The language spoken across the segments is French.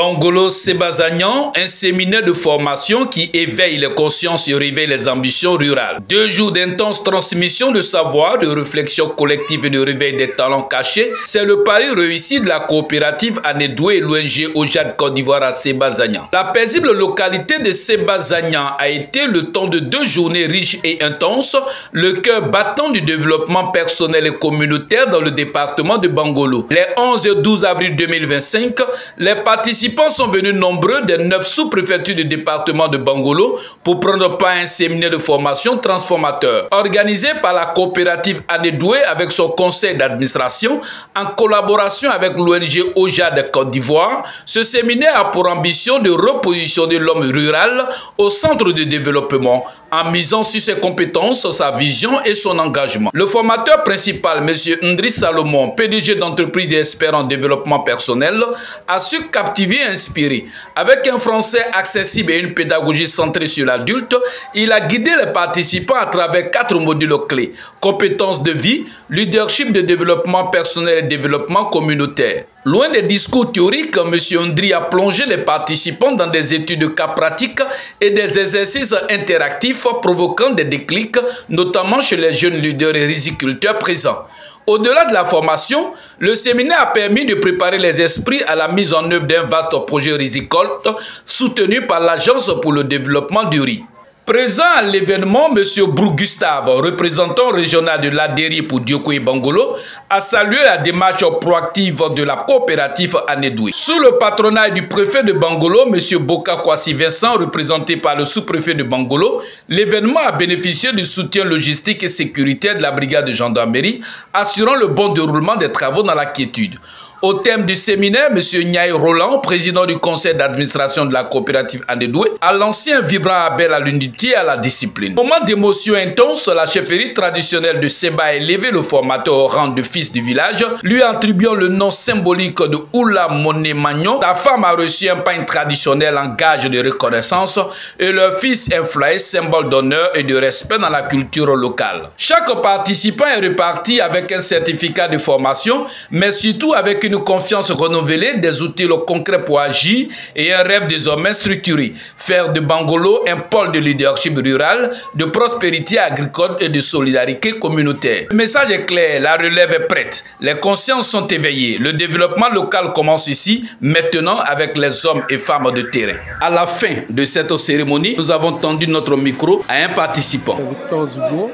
Bangolo Sebazagnan, un séminaire de formation qui éveille les consciences et réveille les ambitions rurales. 2 jours d'intense transmission de savoir, de réflexion collective et de réveil des talents cachés, c'est le pari réussi de la coopérative Anedoué et l'ONG OJAD Côte d'Ivoire à Sebazagnan. La paisible localité de Sebazagnan a été le temps de 2 journées riches et intenses, le cœur battant du développement personnel et communautaire dans le département de Bangolo. Les 11 et 12 avril 2025, les participants sont venus nombreux des 9 sous-préfectures du département de Bangolo pour prendre part à un séminaire de formation transformateur. Organisé par la coopérative Anedoué avec son conseil d'administration en collaboration avec l'ONG OJAD Côte d'Ivoire, ce séminaire a pour ambition de repositionner l'homme rural au centre du développement en misant sur ses compétences, sa vision et son engagement. Le formateur principal, M. Ndri Salomon, PDG d'entreprise et expert en développement personnel, a su captiver et inspirer. Avec un français accessible et une pédagogie centrée sur l'adulte, il a guidé les participants à travers 4 modules clés: compétences de vie, leadership de développement personnel et développement communautaire. Loin des discours théoriques, M. Ndri a plongé les participants dans des études de cas pratiques et des exercices interactifs provoquant des déclics, notamment chez les jeunes leaders et riziculteurs présents. Au-delà de la formation, le séminaire a permis de préparer les esprits à la mise en œuvre d'un vaste projet rizicolte soutenu par l'Agence pour le développement du riz. Présent à l'événement, M. Brou Gustave, représentant régional de l'ADERI pour Diokoye Bangolo, a salué la démarche proactive de la coopérative Anedoué. Sous le patronat du préfet de Bangolo, M. Boka Kwasi Vincent, représenté par le sous-préfet de Bangolo, l'événement a bénéficié du soutien logistique et sécuritaire de la brigade de gendarmerie, assurant le bon déroulement des travaux dans la quiétude. Au thème du séminaire, M. Niaï Roland, président du conseil d'administration de la coopérative Anedoué, a lancé un vibrant appel à l'unité et à la discipline. Moment d'émotion intense, la chefferie traditionnelle de Seba a élevé le formateur au rang de fils du village, lui attribuant le nom symbolique de Oula Moné Magnon. Sa femme a reçu un pain traditionnel en gage de reconnaissance et leur fils un flaet, symbole d'honneur et de respect dans la culture locale. Chaque participant est reparti avec un certificat de formation, mais surtout avec une confiance renouvelée, des outils concrets pour agir et un rêve désormais structuré. Faire de Bangolo un pôle de leadership rural, de prospérité agricole et de solidarité communautaire. Le message est clair, la relève est prête, les consciences sont éveillées. Le développement local commence ici, maintenant, avec les hommes et femmes de terrain. À la fin de cette cérémonie, nous avons tendu notre micro à un participant. Victor Zougo,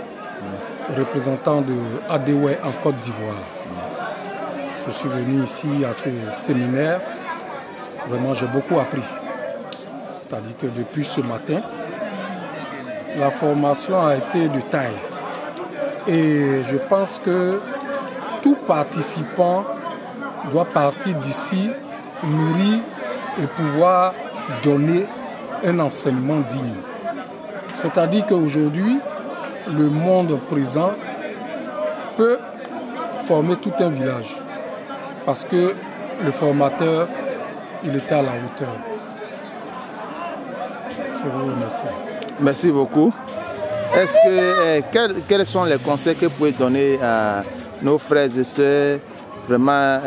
représentant de Adéoué en Côte d'Ivoire. Je suis venu ici à ce séminaire, vraiment j'ai beaucoup appris. C'est-à-dire que depuis ce matin, la formation a été de taille. Et je pense que tout participant doit partir d'ici nourri et pouvoir donner un enseignement digne. C'est-à-dire qu'aujourd'hui, le monde présent peut former tout un village. Parce que le formateur, il était à la hauteur. Je vous remercie. Merci beaucoup. Est-ce que, quels sont les conseils que vous pouvez donner à nos frères et sœurs vraiment,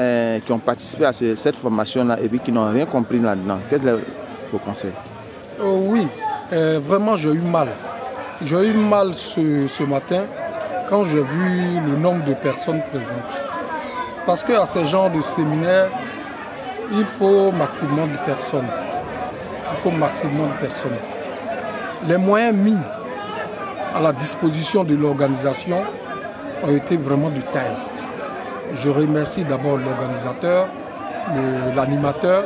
qui ont participé à cette formation-là et puis qui n'ont rien compris là-dedans? Quels sont vos conseils? Oui, vraiment j'ai eu mal. J'ai eu mal ce matin quand j'ai vu le nombre de personnes présentes. Parce qu'à ce genre de séminaire, il faut maximum de personnes. Il faut maximum de personnes. Les moyens mis à la disposition de l'organisation ont été vraiment de taille. Je remercie d'abord l'organisateur, l'animateur,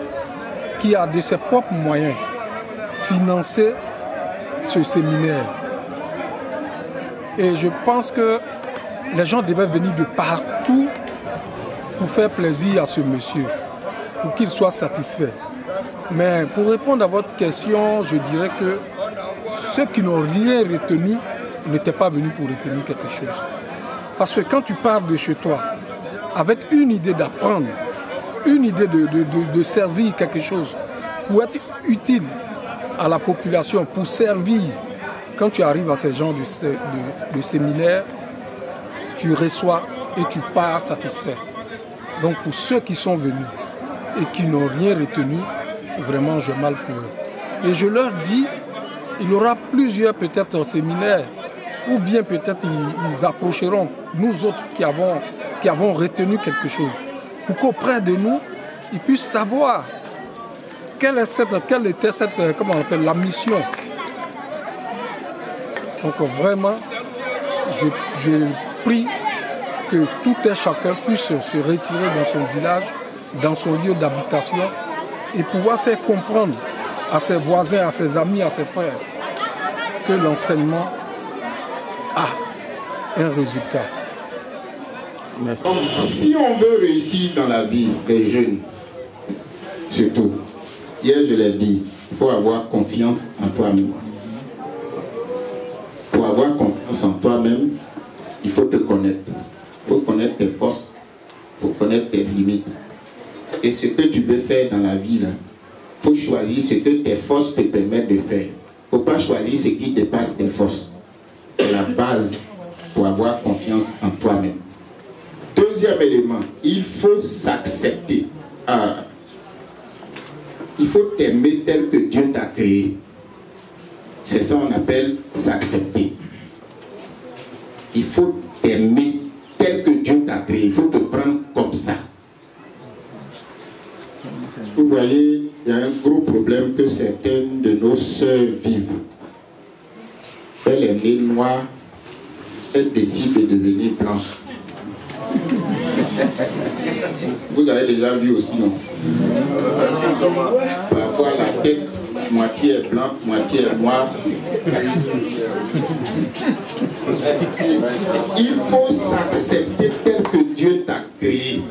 qui a de ses propres moyens financé ce séminaire. Et je pense que les gens devaient venir de partout pour faire plaisir à ce monsieur, pour qu'il soit satisfait. Mais pour répondre à votre question, je dirais que ceux qui n'ont rien retenu n'étaient pas venus pour retenir quelque chose. Parce que quand tu pars de chez toi, avec une idée d'apprendre, une idée de saisir quelque chose, pour être utile à la population, pour servir, quand tu arrives à ce genre de séminaire, tu reçois et tu pars satisfait. Donc pour ceux qui sont venus et qui n'ont rien retenu, vraiment j'ai mal pour eux. Et je leur dis, il y aura plusieurs peut-être séminaires, ou bien peut-être ils approcheront nous autres qui avons retenu quelque chose, pour qu'auprès de nous, ils puissent savoir quelle était cette, comment on appelle, la mission. Donc vraiment, je prie que tout et chacun puisse se retirer dans son village, dans son lieu d'habitation, et pouvoir faire comprendre à ses voisins, à ses amis, à ses frères, que l'enseignement a un résultat. Merci. Si on veut réussir dans la vie, les jeunes, surtout, hier je l'ai dit, il faut avoir confiance en toi-même. Pour avoir confiance en toi-même, il faut te connaître. Il faut connaître tes forces, il faut connaître tes limites. Et ce que tu veux faire dans la vie, il faut choisir ce que tes forces te permettent de faire. Il ne faut pas choisir ce qui dépasse tes forces. C'est la base pour avoir confiance en toi-même. Deuxième élément, il faut s'accepter. Il faut t'aimer tel que Dieu t'a créé. C'est ça qu'on appelle s'accepter. Il faut t'aimer tel que Dieu t'a créé. Il faut te prendre comme ça. Vous voyez, il y a un gros problème que certaines de nos sœurs vivent. Elle est née noire, elle décide de devenir blanche. Vous avez déjà vu aussi, non? Parfois la tête, moitié est blanc, moitié est noire. Il faut s'accepter tel que Dieu t'a créé.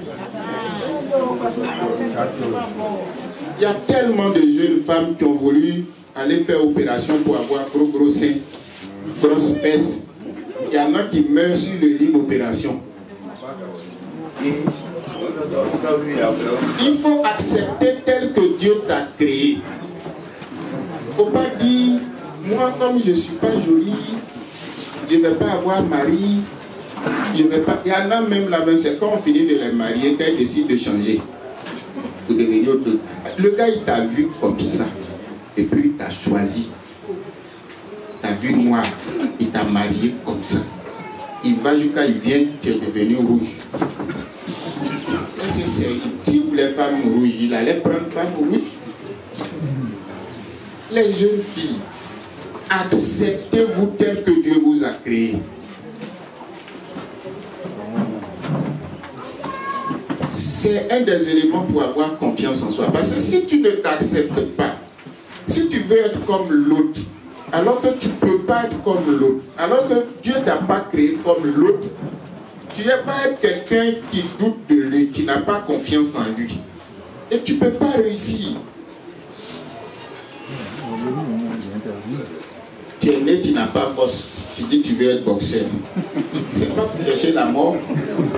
Il y a tellement de jeunes femmes qui ont voulu aller faire opération pour avoir gros seins, grosses fesses. Il y en a qui meurent sur le lit d'opération. Il faut accepter tel que Dieu t'a créé. Il ne faut pas dire, moi comme je ne suis pas jolie, je ne vais pas avoir mari, je vais pas. Il y en a même là-bas, c'est quand on finit de les marier, qu'elles décident de changer, pour devenir autre chose. Le gars il t'a vu comme ça, et puis il t'a choisi. Il t'a vu noir, il t'a marié comme ça. Il va jusqu'à, il vient, tu es devenu rouge. C'est sérieux. Si vous voulez femme rouge, il allait prendre femme rouge. Les jeunes filles, acceptez-vous tel que Dieu vous a créé. C'est un des éléments pour avoir confiance en soi. Parce que si tu ne t'acceptes pas, si tu veux être comme l'autre, alors que tu ne peux pas être comme l'autre, alors que Dieu ne t'a pas créé comme l'autre, tu ne vas pas être quelqu'un qui doute de lui, qui n'a pas confiance en lui. Et tu ne peux pas réussir. Tu es né, tu n'as pas force. Tu dis que tu veux être boxeur. C'est pas pour chercher la mort.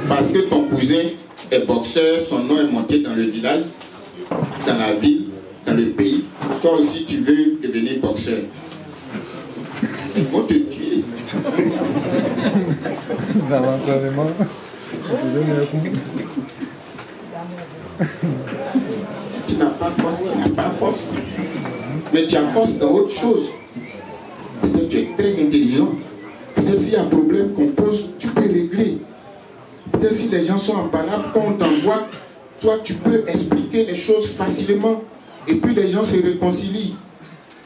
Parce que ton cousin est boxeur, son nom est monté dans le village, dans la ville, dans le pays. Toi aussi tu veux devenir boxeur. Ils vont te tuer. Dans l'entraînement, si tu n'as pas force, tu n'as pas force. Mais tu as force dans autre chose. Peut-être tu es très intelligent. Peut-être s'il y a un problème qu'on pose, tu peux régler. Peut-être si les gens sont en balade, quand on t'envoie, toi tu peux expliquer les choses facilement. Et puis les gens se réconcilient.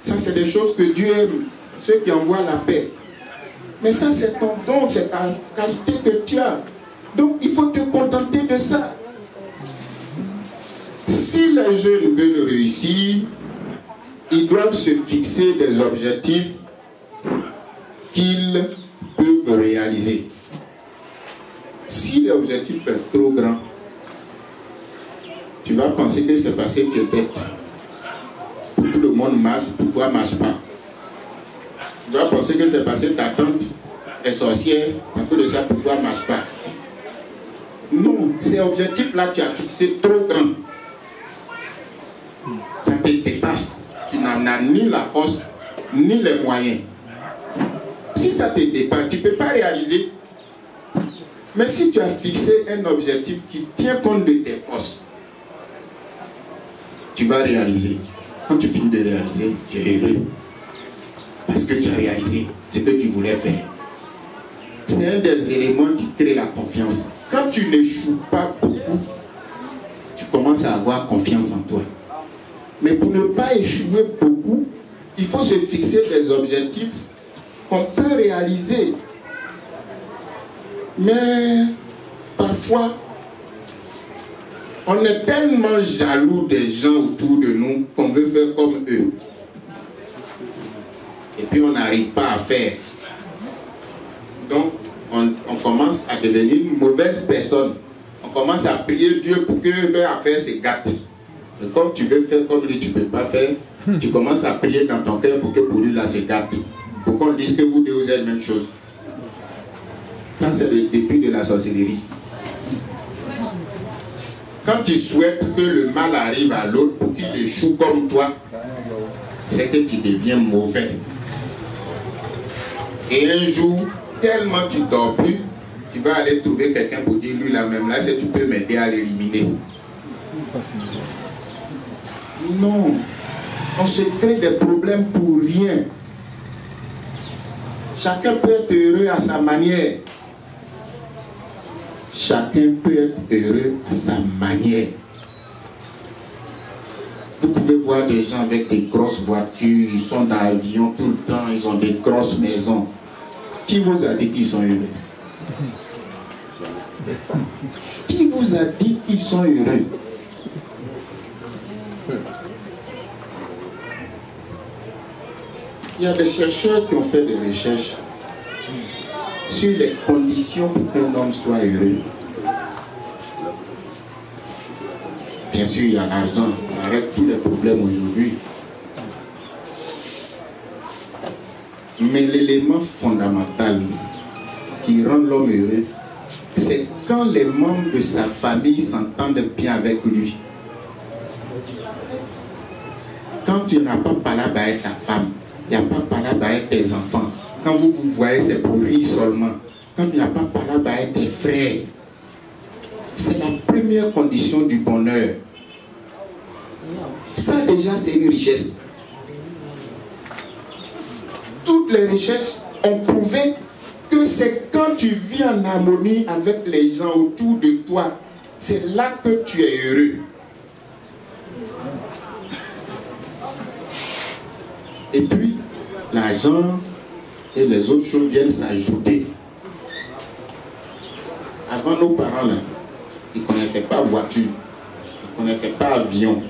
Ça c'est des choses que Dieu aime. Ceux qui envoient la paix. Mais ça c'est ton don, c'est ta qualité que tu as. Donc il faut te contenter de ça. Si les jeunes veulent réussir, ils doivent se fixer des objectifs qu'ils peuvent réaliser. Si l'objectif est trop grand, tu vas penser que c'est parce que tu es bête. Pour tout le monde marche, pour toi marche pas. Tu vas penser que c'est parce que ta tante est sorcière, à cause de ça pour toi marche pas. Non, ces objectifs-là, tu as fixé trop grand. Ça te dépasse. Tu n'en as ni la force, ni les moyens. Si ça te dépasse, tu ne peux pas réaliser. Mais si tu as fixé un objectif qui tient compte de tes forces, tu vas réaliser. Quand tu finis de réaliser, tu es heureux. Parce que tu as réalisé ce que tu voulais faire. C'est un des éléments qui crée la confiance. Quand tu n'échoues pas beaucoup, tu commences à avoir confiance en toi. Mais pour ne pas échouer beaucoup, il faut se fixer des objectifs qu'on peut réaliser. Mais parfois, on est tellement jaloux des gens autour de nous qu'on veut faire comme eux. Et puis on n'arrive pas à faire. Donc, on commence à devenir une mauvaise personne. On commence à prier Dieu pour que leur affaire se gâte. Et comme tu veux faire comme lui, tu ne peux pas faire, tu commences à prier dans ton cœur pour que pour lui là se gâte. Pour qu'on dise que vous deux vous êtes la même chose. Quand c'est le début de la sorcellerie. Quand tu souhaites que le mal arrive à l'autre pour qu'il échoue comme toi, c'est que tu deviens mauvais. Et un jour, tellement tu ne dors plus, tu vas aller trouver quelqu'un pour dire lui là même là, si tu peux m'aider à l'éliminer. Non, on se crée des problèmes pour rien. Chacun peut être heureux à sa manière. Chacun peut être heureux à sa manière. Vous pouvez voir des gens avec des grosses voitures, ils sont dans l'avion tout le temps, ils ont des grosses maisons. Qui vous a dit qu'ils sont heureux? Qui vous a dit qu'ils sont heureux? Il y a des chercheurs qui ont fait des recherches sur les conditions pour qu'un homme soit heureux. Bien sûr, il y a l'argent, ça arrête tous les problèmes aujourd'hui. Mais l'élément fondamental qui rend l'homme heureux, c'est quand les membres de sa famille s'entendent bien avec lui. Quand tu n'as pas parlé avec ta femme, il n'y a pas parlé avec tes enfants. Quand vous vous voyez, c'est pour rire seulement. Quand il n'y a pas parlé avec tes frères, c'est la première condition du bonheur. Ça déjà, c'est une richesse. Toutes les richesses ont prouvé que c'est quand tu vis en harmonie avec les gens autour de toi, c'est là que tu es heureux. Et puis, l'argent et les autres choses viennent s'ajouter. Avant, nos parents, là, ils ne connaissaient pas voiture, ils ne connaissaient pas avion.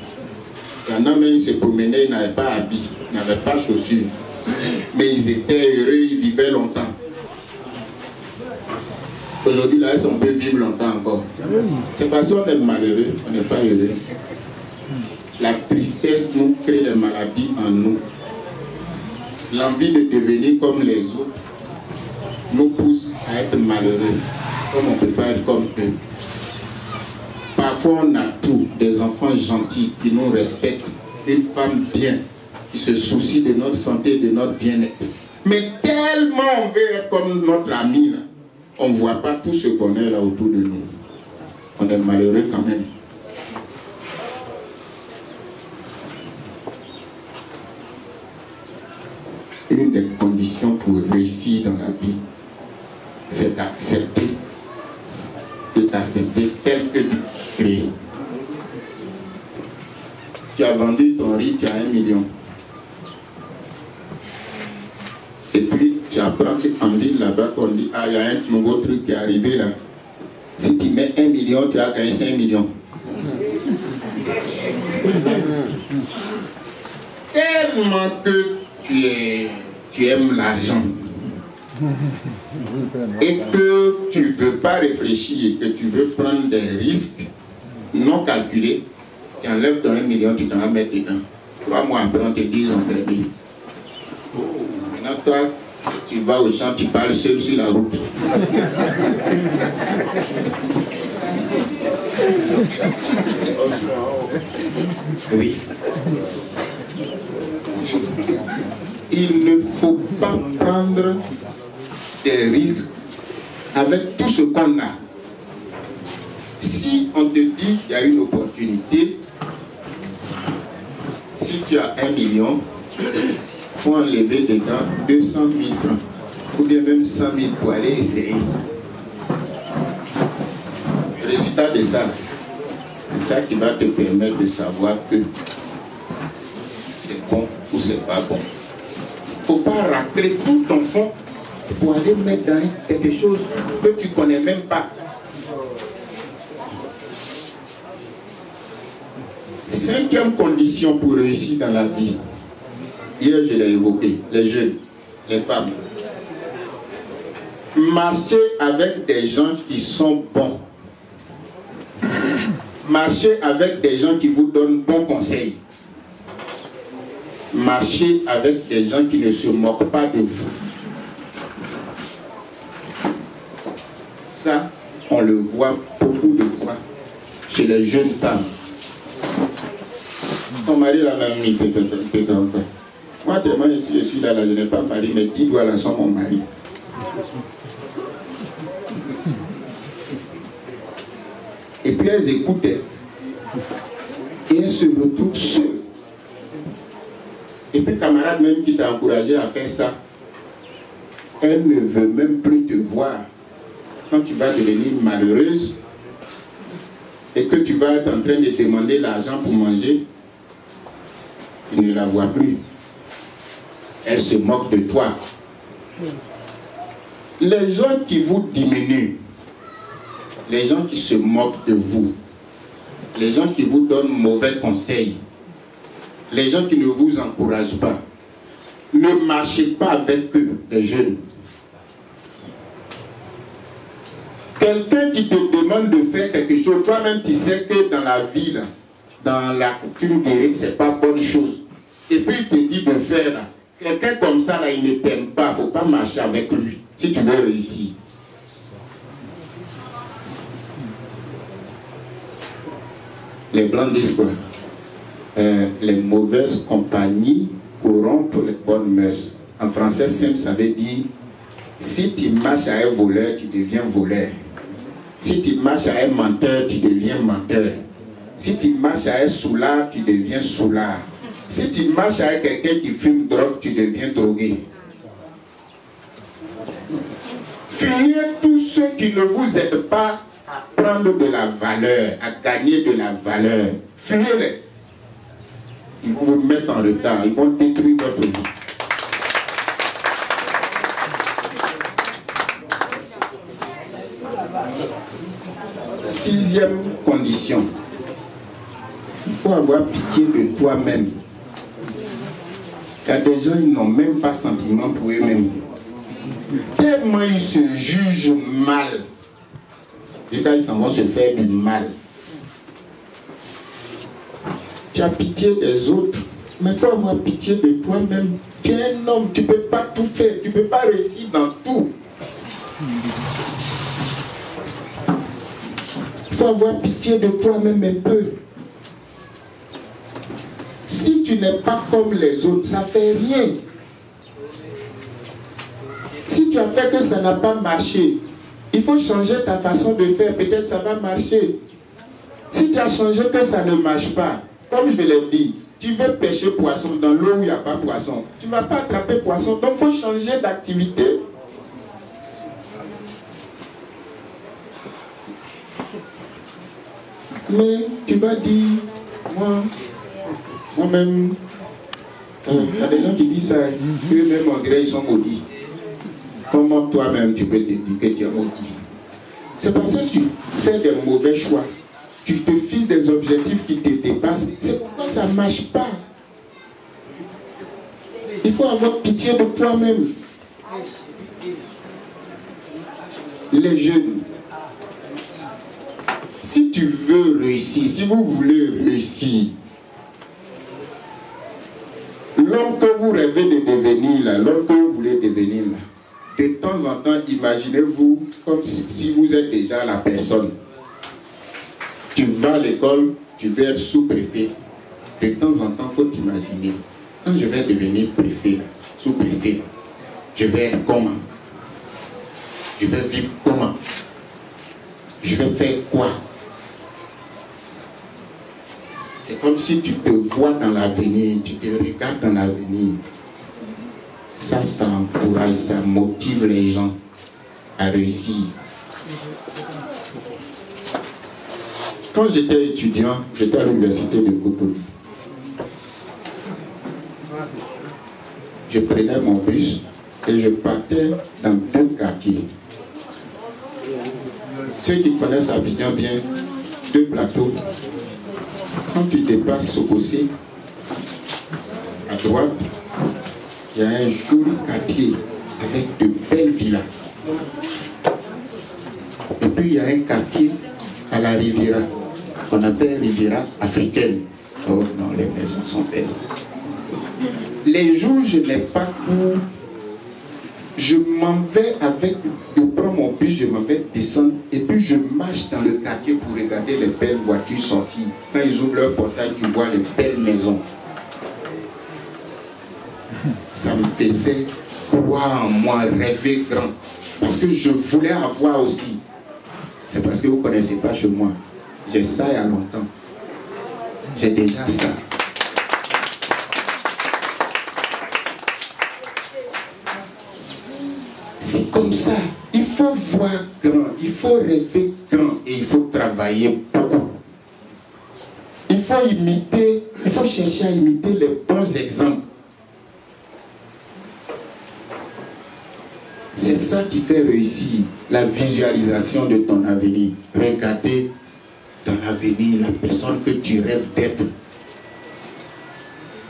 Il y en a même, ils se promenaient, ils n'avaient pas habit, ils n'avaient pas chaussures. Mais ils étaient heureux, ils vivaient longtemps. Aujourd'hui, là, on peut vivre longtemps encore. C'est parce qu'on est malheureux, on n'est pas heureux. La tristesse nous crée des maladies en nous. L'envie de devenir comme les autres nous pousse à être malheureux, comme on ne peut pas être comme eux. Parfois on a tout, des enfants gentils qui nous respectent, une femme bien, qui se soucie de notre santé, de notre bien-être. Mais tellement on veut être comme notre ami, là, on ne voit pas tout ce bonheur là autour de nous. On est malheureux quand même. Une des conditions pour réussir dans la vie, c'est d'accepter, de t'accepter tel que tu es créé. Tu as vendu ton riz, tu as 1 million. Et puis tu apprends qu'en ville là-bas qu'on dit, ah, il y a un nouveau truc qui est arrivé là. Si tu mets 1 million, tu as gagné 5 millions. Tellement que tu aimes l'argent et que tu ne veux pas réfléchir, que tu veux prendre des risques non calculés, tu enlèves ton 1 million, tu t'en vas mettre dedans. 3 mois après, on te dit, ils ont fermé. Maintenant, toi, tu vas au champ, tu parles seul sur la route. Oui. Il ne faut pas prendre des risques avec tout ce qu'on a. Si on te dit qu'il y a une opportunité, si tu as 1 million, il faut enlever dedans 200 000 francs. Ou bien même 100 000 pour aller essayer. Le résultat de ça, c'est ça qui va te permettre de savoir que c'est bon ou c'est pas bon. Il ne faut pas racler tout ton fonds pour aller mettre dans quelque chose que tu ne connais même pas. 5e condition pour réussir dans la vie. Hier, je l'ai évoqué, les jeunes, les femmes. Marchez avec des gens qui sont bons. Marchez avec des gens qui vous donnent bons conseils. Marchez avec des gens qui ne se moquent pas de vous. Ça, on le voit beaucoup de fois chez les jeunes femmes. Ton mari l'a même mis, moi, tellement je suis là, je n'ai pas mari, mais 10 doigts là sont mon mari. Et puis elles écoutaient. Et elles se retrouvent seules. Et puis camarade même qui t'a encouragé à faire ça, elle ne veut même plus te voir. Quand tu vas devenir malheureuse et que tu vas être en train de demander l'argent pour manger, tu ne la vois plus. Elle se moque de toi. Les gens qui vous diminuent, les gens qui se moquent de vous, les gens qui vous donnent mauvais conseils, les gens qui ne vous encouragent pas, ne marchez pas avec eux, les jeunes. Quelqu'un qui te demande de faire quelque chose, toi-même tu sais que dans la vie, là, dans la coutume guérie, c'est pas bonne chose. Et puis il te dit de faire là. Quelqu'un comme ça, là, il ne t'aime pas, il ne faut pas marcher avec lui si tu veux réussir. Les blancs disent quoi? Les mauvaises compagnies corrompent les bonnes mœurs. En français simple, ça veut dire si tu marches à un voleur, tu deviens voleur. Si tu marches à un menteur, tu deviens menteur. Si tu marches à un soulard, tu deviens soulard. Si tu marches avec quelqu'un qui fume drogue, tu deviens drogué. Fuyez tous ceux qui ne vous aident pas à prendre de la valeur, à gagner de la valeur. Fuyez-les. Ils vont vous mettre en retard, ils vont détruire votre vie. Sixième condition. Il faut avoir pitié de toi-même. Il y a des gens qui n'ont même pas sentiment pour eux-mêmes. Tellement ils se jugent mal. Jusqu'à ils s'en vont se faire du mal. Tu as pitié des autres, mais il faut avoir pitié de toi-même. Tu es un homme, tu ne peux pas tout faire, tu ne peux pas réussir dans tout. Il faut avoir pitié de toi-même un peu. Si tu n'es pas comme les autres, ça ne fait rien. Si tu as fait que ça n'a pas marché, il faut changer ta façon de faire, peut-être ça va marcher. Si tu as changé que ça ne marche pas, comme je l'ai dit, tu veux pêcher poisson dans l'eau où il n'y a pas poisson. Tu ne vas pas attraper poisson, donc il faut changer d'activité. Mais tu vas dire, moi-même, il y a des gens qui disent ça, eux-mêmes on dirait ils sont maudits. Comment toi-même tu peux te dire que tu es maudit? C'est parce que tu fais des mauvais choix. Tu te files des objectifs qui te dépassent. C'est pourquoi ça ne marche pas. Il faut avoir pitié de toi-même. Les jeunes, si tu veux réussir, si vous voulez réussir, l'homme que vous rêvez de devenir là, l'homme que vous voulez devenir là, de temps en temps, imaginez-vous comme si vous êtes déjà la personne. Tu vas à l'école, tu veux être sous-préfet. De temps en temps, il faut t'imaginer. Quand je vais devenir préfet, sous-préfet, je vais être comment? Je vais vivre comment? Je vais faire quoi? C'est comme si tu te vois dans l'avenir, tu te regardes dans l'avenir. Ça encourage, ça motive les gens à réussir. Quand j'étais étudiant, j'étais à l'université de Cotonou. Je prenais mon bus et je partais dans deux quartiers. Ceux qui connaissent Abidjan bien, deux plateaux. Quand tu dépasses Sokosé, à droite, il y a un joli quartier avec de belles villas. Et puis il y a un quartier à la Riviera, qu'on appelle Riviera africaine. Oh non, les maisons sont belles. Les jours, je n'ai pas cours. Je m'en vais avec, je prends mon bus, je m'en vais descendre et puis je marche dans le quartier pour regarder les belles voitures sorties. Quand ils ouvrent leur portail, tu vois les belles maisons. Ça me faisait croire en moi, rêver grand. Parce que je voulais avoir aussi. C'est parce que vous ne connaissez pas chez moi. J'ai ça il y a longtemps. J'ai déjà ça. C'est comme ça. Il faut voir grand, il faut rêver grand et il faut travailler beaucoup. Il faut imiter, il faut chercher à imiter les bons exemples. C'est ça qui fait réussir la visualisation de ton avenir. Regarder dans l'avenir la personne que tu rêves d'être.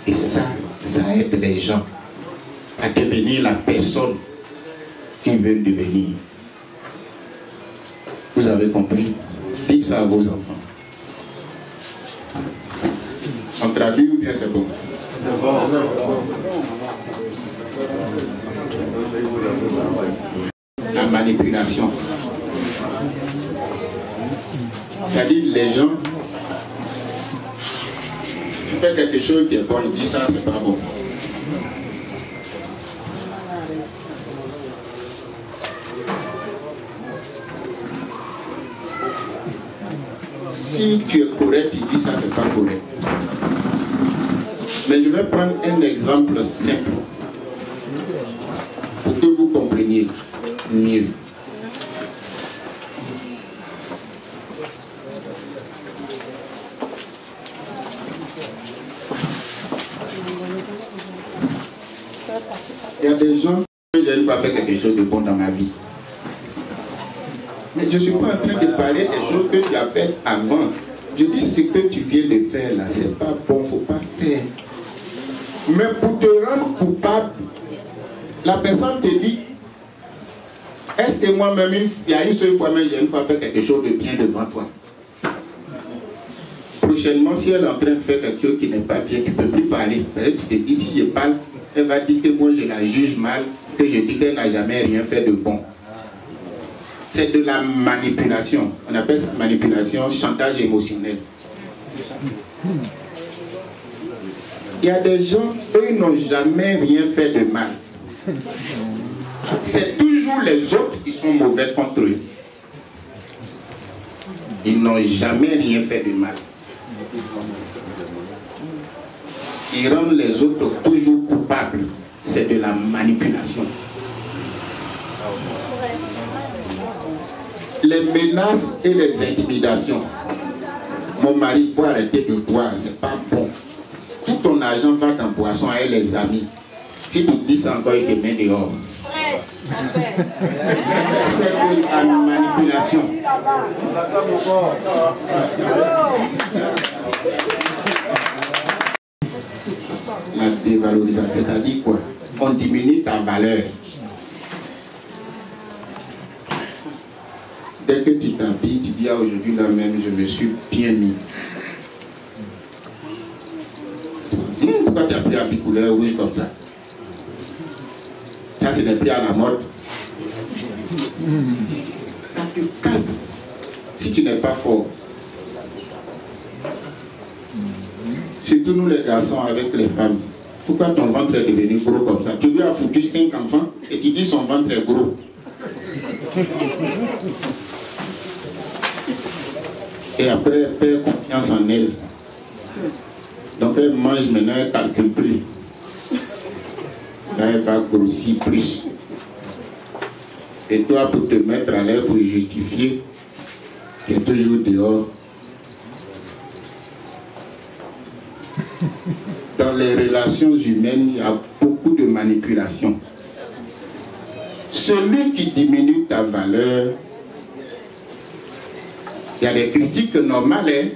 Et ça aide les gens à devenir la personne qu'ils veulent devenir. Vous avez compris? Dites ça à vos enfants. On traduit ou bien c'est bon? C'est bon. La manipulation. C'est-à-dire les gens, tu fais quelque chose qui est bon, ils disent ça, c'est pas bon. Si tu es correct, tu dis ça, c'est pas correct. Mais je vais prendre un exemple simple pour que vous compreniez mieux. Il y a des gens que j'ai une fois fait quelque chose de bon dans ma vie. Mais je ne suis pas en train de parler des choses que tu as faites avant. Je dis ce que tu viens de faire là, c'est pas bon, il ne faut pas faire. Mais pour te rendre coupable, la personne te dit, est-ce que moi-même, il y a une seule fois, mais j'ai une fois fait quelque chose de bien devant toi. Prochainement, si elle est en train de faire quelque chose qui n'est pas bien, tu ne peux plus parler. Tu te dis, si je parle, elle va dire que moi je la juge mal, que je dis qu'elle n'a jamais rien fait de bon. C'est de la manipulation. On appelle ça manipulation, chantage émotionnel. Il y a des gens, eux, ils n'ont jamais rien fait de mal. C'est toujours les autres qui sont mauvais contre eux. Ils n'ont jamais rien fait de mal. Ils rendent les autres toujours coupables. C'est de la manipulation. Les menaces et les intimidations. Mon mari, il faut arrêter de boire, c'est pas bon. Tout ton argent va dans boisson avec les amis. Si tu dis ça encore, il te met dehors. C'est de la manipulation. La dévalorisation, c'est-à-dire quoi? On diminue ta valeur. Dès que tu t'habilles, tu dis aujourd'hui là même, je me suis bien mis. Pourquoi tu as pris un habit couleur rouge comme ça? Ça, ce n'est plus à la mode. Ça te casse si tu n'es pas fort. Surtout nous les garçons avec les femmes. Pourquoi ton ventre est devenu gros comme ça? Tu lui as foutu 5 enfants et tu dis son ventre est gros. Et après, elle perd confiance en elle. Donc elle mange maintenant, elle ne calcule plus. Là, elle va grossir plus. Et toi, pour te mettre à l'air, pour justifier, tu es toujours dehors. Dans les relations humaines, il y a beaucoup de manipulation. Celui qui diminue ta valeur, il y a des critiques normales, hein?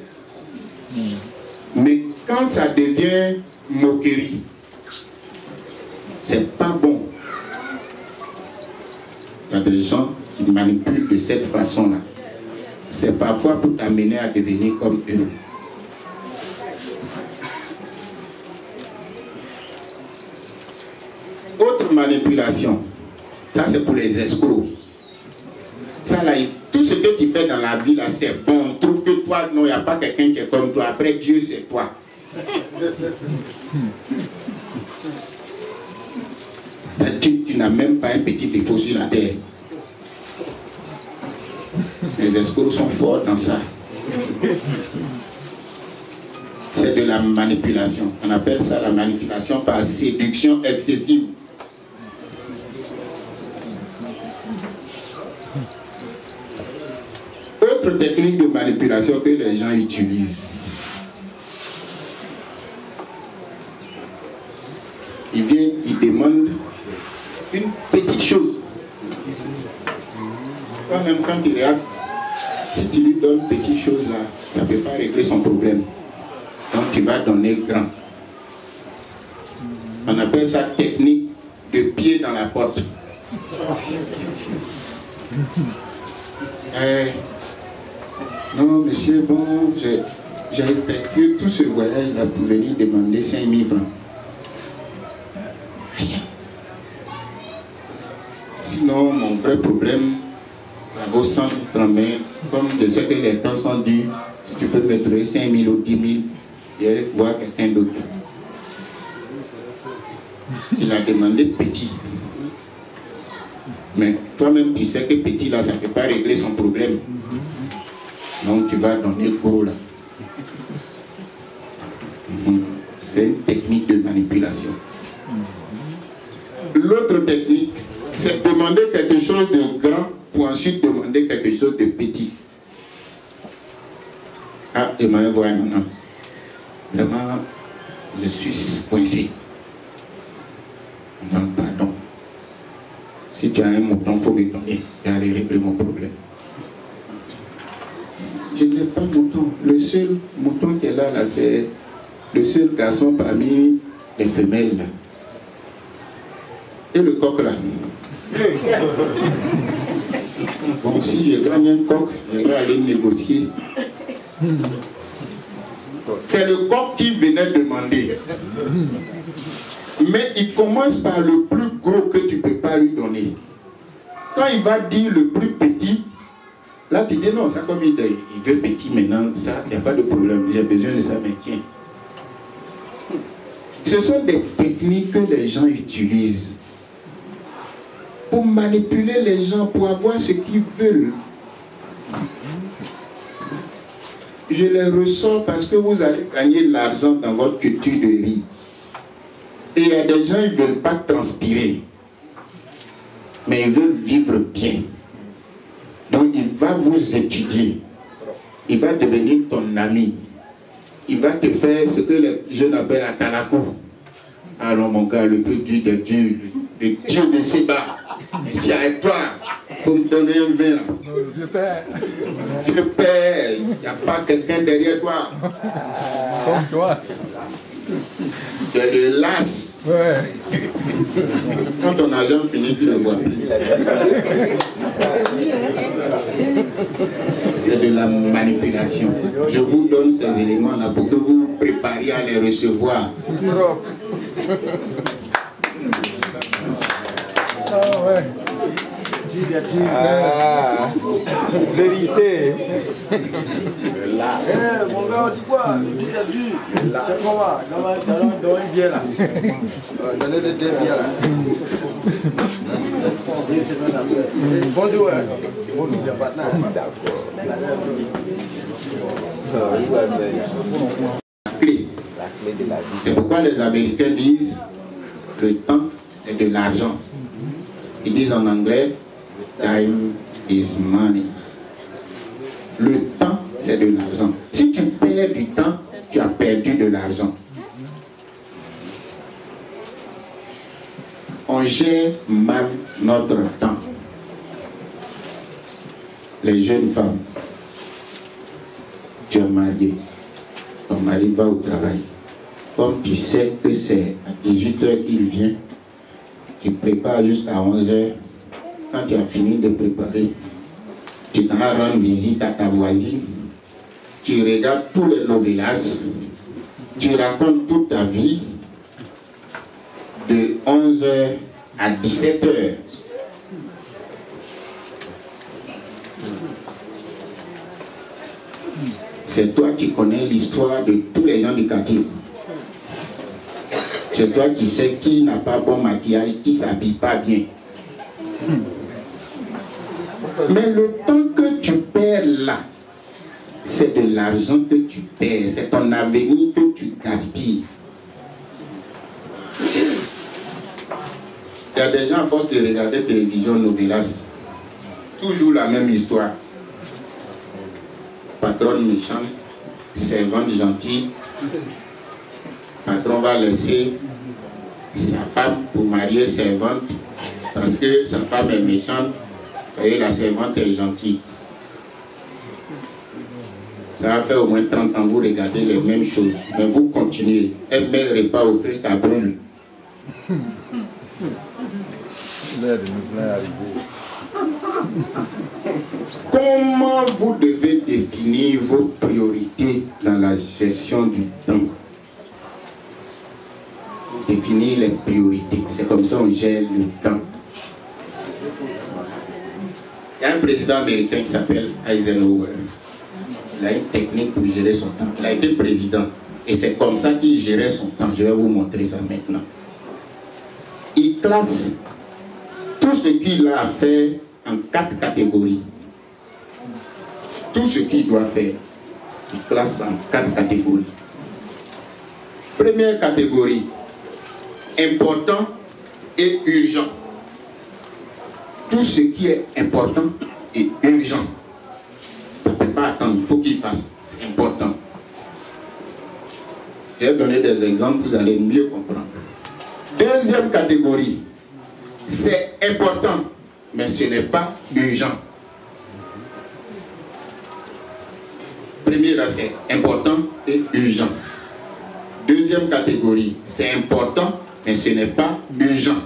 Mais quand ça devient moquerie, c'est pas bon. Il y a des gens qui manipulent de cette façon-là. C'est parfois pour t'amener à devenir comme eux. Autre manipulation, ça c'est pour les escrocs. Ça là, tout ce que tu fais dans la vie là, c'est bon. On trouve que toi, non, il n'y a pas quelqu'un qui est comme toi. Après Dieu, c'est toi. Tu n'as même pas un petit défaut sur la terre. Les escrocs sont forts dans ça. C'est de la manipulation. On appelle ça la manipulation par séduction excessive. Autre technique de manipulation que les gens utilisent. Ils viennent, ils demandent une petite chose. Toi-même, quand tu regardes, si tu lui donnes une petite chose là, ça ne peut pas régler son problème. Donc tu vas donner grand. On appelle ça technique de pied dans la porte. Non, monsieur, bon, j'ai effectué tout ce voyage là pour venir demander 5 000 francs. Rien. Sinon, mon vrai problème, ça vaut 100 000 francs. Mais comme je sais que les temps sont durs, si tu peux me trouver 5 000 ou 10 000, je vais voir quelqu'un d'autre. Il a demandé petit. Mais toi-même, tu sais que petit là, ça ne peut pas régler son problème. Donc tu vas donner gros là. C'est une technique de manipulation. L'autre technique, c'est demander quelque chose de grand pour ensuite demander quelque chose de petit. Ah, demain, voilà, non. Vraiment, je suis coincé. Non, pardon. Si tu as un mouton, il faut me donner. Et aller régler mon problème. Je n'ai pas de mouton. Le seul mouton qui est là, c'est le seul garçon parmi les femelles là. Et le coq là. Bon, si je gagne un coq, je vais aller négocier. C'est le coq qui venait demander. Mais il commence par le plus gros que tu ne peux pas lui donner. Quand il va dire le plus petit, là tu dis non, ça comme il veut petit maintenant, ça, il n'y a pas de problème, j'ai besoin de ça, mais tiens. Ce sont des techniques que les gens utilisent pour manipuler les gens, pour avoir ce qu'ils veulent. Je les ressors parce que vous allez gagner de l'argent dans votre culture de riz. Et il y a des gens, ils ne veulent pas transpirer, mais ils veulent vivre bien. Donc il va vous étudier. Il va devenir ton ami. Il va te faire ce que les jeunes appellent la talakou. Alors mon gars, le plus dur des dieux, le dieu de Séba. Si avec toi, il faut me donner un vin. Je paie. Je paie. Il n'y a pas quelqu'un derrière toi. Comme toi. Tu le lasses. Ouais. Quand ton argent finit, tu le vois. C'est de la manipulation. Je vous donne ces éléments-là pour que vous vous prépariez à les recevoir. Ah ouais. Ah, vérité. Mon gars, on dit quoi? C'est comment? Donne un bien là. Donnez des biens là. Bonjour. Bonjour. La clé. C'est pourquoi les Américains disent le temps, c'est de l'argent. Ils disent en anglais, time is money. Le temps, c'est de l'argent. Si tu perds du temps, tu as perdu de l'argent. On gère mal notre temps. Les jeunes femmes, tu es marié, ton mari va au travail. Comme tu sais que c'est à 18 h qu'il vient, tu prépares jusqu'à 11 h. Quand tu as fini de préparer, tu t'en vas rendre visite à ta voisine, tu regardes tous les novelas, tu racontes toute ta vie de 11 h à 17 h. C'est toi qui connais l'histoire de tous les gens du quartier. C'est toi qui sais qui n'a pas bon maquillage, qui ne s'habille pas bien. Mais le temps que tu perds là, c'est de l'argent que tu perds, c'est ton avenir que tu gaspilles. Il y a des gens, à force de regarder télévision, novelas, toujours la même histoire. Patronne méchante, servante gentille. Patron va laisser sa femme pour marier servante parce que sa femme est méchante et la servante est gentille. Ça va faire au moins 30 ans, vous regardez les mêmes choses, mais vous continuez. Elle met le repas au feu, ça brûle. Comment vous devez définir vos priorités dans la gestion du temps? Définir les priorités, c'est comme ça on gère le temps. Il y a un président américain qui s'appelle Eisenhower. Il a une technique pour gérer son temps. Il a été président et c'est comme ça qu'il gérait son temps. Je vais vous montrer ça maintenant. Il classe tout ce qu'il a à faire en 4 catégories. Tout ce qu'il doit faire, il classe en 4 catégories. Première catégorie, important et urgent. Tout ce qui est important et urgent, ça ne peut pas attendre, il faut qu'il fasse, c'est important. Je vais donner des exemples, vous allez mieux comprendre. Deuxième catégorie, c'est important, mais ce n'est pas urgent. Premier là, c'est important et urgent. Deuxième catégorie, c'est important, mais ce n'est pas urgent.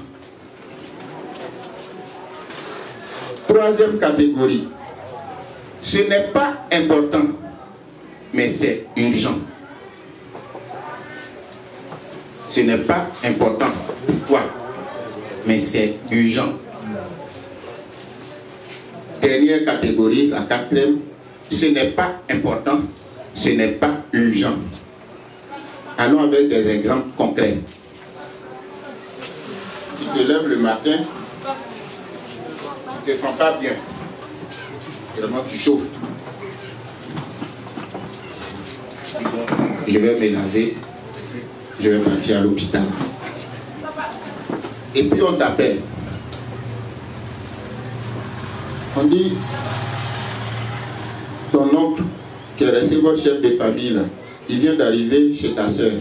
Troisième catégorie, ce n'est pas important, mais c'est urgent. Ce n'est pas important. Pourquoi? Mais c'est urgent. Dernière catégorie, la quatrième, ce n'est pas important, ce n'est pas urgent. Allons avec des exemples concrets. Tu te lèves le matin, tu ne te sens pas bien. Vraiment, tu chauffes. Je vais me laver, je vais partir à l'hôpital. Et puis on t'appelle. On dit, ton oncle, qui est resté votre chef de famille, là, il vient d'arriver chez ta soeur.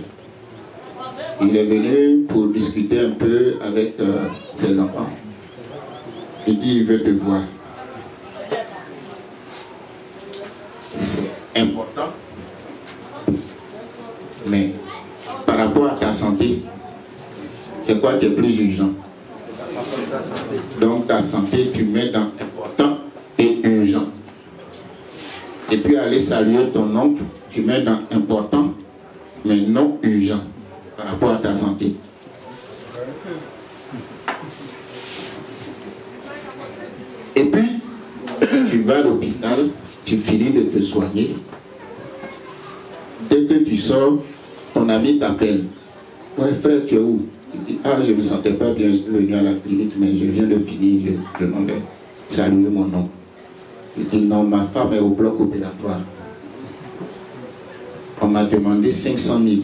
Il est venu pour discuter un peu avec ses enfants. Il dit, il veut te voir. C'est important. Mais par rapport à ta santé, c'est quoi qui est plus urgent? Donc ta santé, tu mets dans important et urgent. Et puis aller saluer ton oncle, tu mets dans important, mais non urgent, par rapport à ta santé. Et puis, tu vas à l'hôpital, tu finis de te soigner. Dès que tu sors, ton ami t'appelle. Ouais frère, tu es où? Tu dis, ah, je ne me sentais pas bien, je suis venu à la clinique, mais je viens de finir, je m'en vais saluer mon oncle. Il dit, non, ma femme est au bloc opératoire. On m'a demandé 500 000.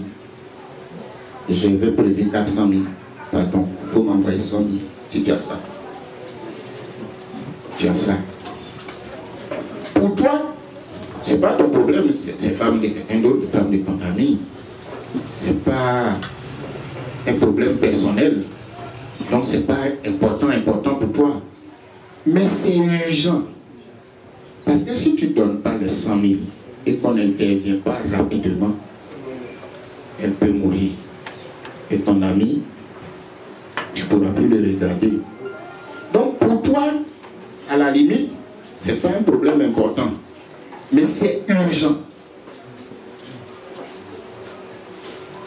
Je vais prévu 400 000. Pardon, il faut m'envoyer 100 000. Si tu as ça. Tu as ça. Pour toi, ce n'est pas ton problème, c'est femme de quelqu'un d'autre, femme de ton ami. Ce n'est pas un problème personnel. Donc ce n'est pas important pour toi. Mais c'est urgent. Parce que si tu ne donnes pas les 100 000 et qu'on n'intervient pas rapidement, elle peut mourir. Et ton ami, tu ne pourras plus le regarder. Donc pour toi, à la limite, ce n'est pas un problème important. Mais c'est urgent.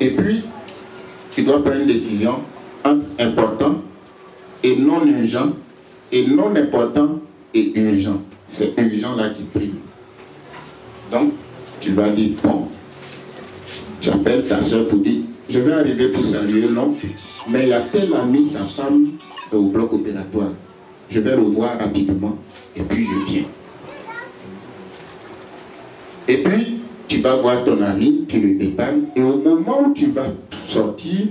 Et puis, tu dois prendre une décision entre important et non urgent, et non important et urgent. C'est urgent là qui prime. Donc, tu vas dire, bon, tu appelles ta soeur pour dire, je vais arriver pour saluer, non, mais il y a tel ami, sa femme, au bloc opératoire. Je vais le voir rapidement, et puis je viens. Et puis, tu vas voir ton ami, tu le dépannes, et au moment où tu vas sortir,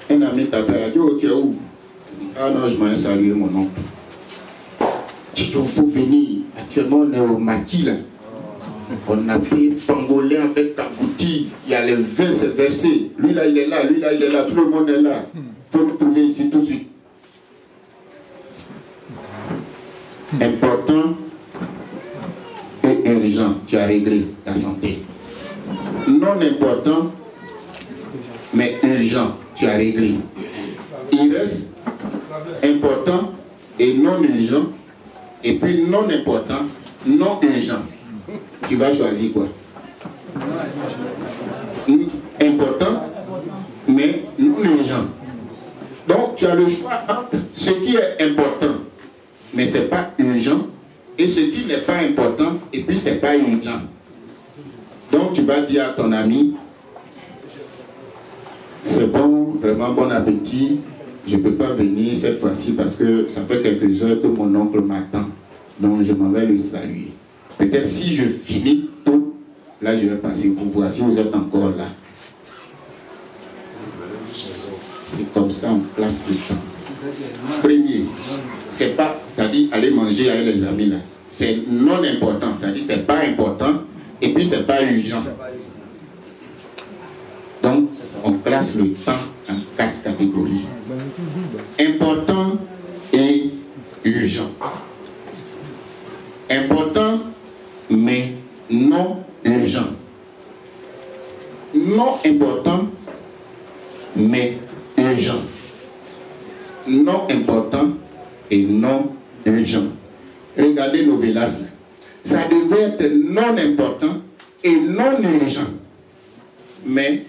un ami t'appelle, il dit, oh, tu es où? Ah non, je m'en ai salué mon oncle. Tu dis, il faut venir. Actuellement, on est au maquis là. On a pris pangolin avec ta boutique. Il y a les vins, c'est versé. Lui là, il est là, lui là, il est là. Tout le monde est là. Il faut le trouver ici tout de suite. Important et urgent. Tu as réglé ta santé. Non important, mais urgent. Tu as réglé. Il reste important et non urgent. Et puis non important, non urgent. Tu vas choisir quoi? Important, mais non urgent. Donc tu as le choix entre ce qui est important, mais ce n'est pas urgent, et ce qui n'est pas important, et puis ce n'est pas urgent. Donc tu vas dire à ton ami, c'est bon, vraiment bon appétit, je ne peux pas venir cette fois-ci parce que ça fait quelques heures que mon oncle m'attend. Donc je m'en vais le saluer. Peut-être si je finis tôt, là je vais passer pour voir si vous êtes encore là. C'est comme ça on place le temps. Premier, c'est pas, c'est-à-dire aller manger avec les amis là. C'est non important, c'est-à-dire c'est pas important et puis c'est pas urgent. Donc on classe le temps en 4 catégories. Important et urgent. Important, mais non urgent. Non important, mais urgent. Non important et non urgent. Regardez nos vélas. Ça devait être non important et non urgent. Mais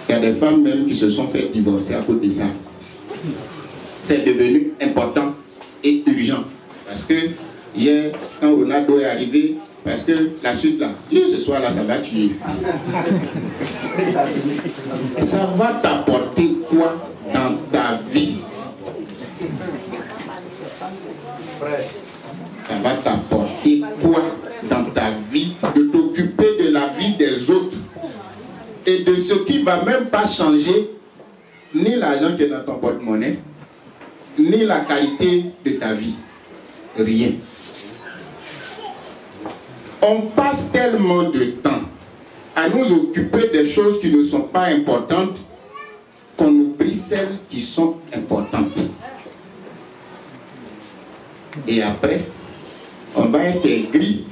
il y a des femmes même qui se sont fait divorcer à cause de ça. C'est devenu important et urgent. Parce que hier, quand Ronaldo est arrivé, parce que la suite là, ce soir là, ça va tuer. Ça va t'apporter quoi dans ta vie? Ça va t'apporter quoi dans ta vie de t'occuper de la vie des autres et de ce qui ne va même pas changer ni l'argent qui est dans ton porte-monnaie, ni la qualité de ta vie. Rien. On passe tellement de temps à nous occuper des choses qui ne sont pas importantes qu'on oublie celles qui sont importantes. Et après, on va être aigri,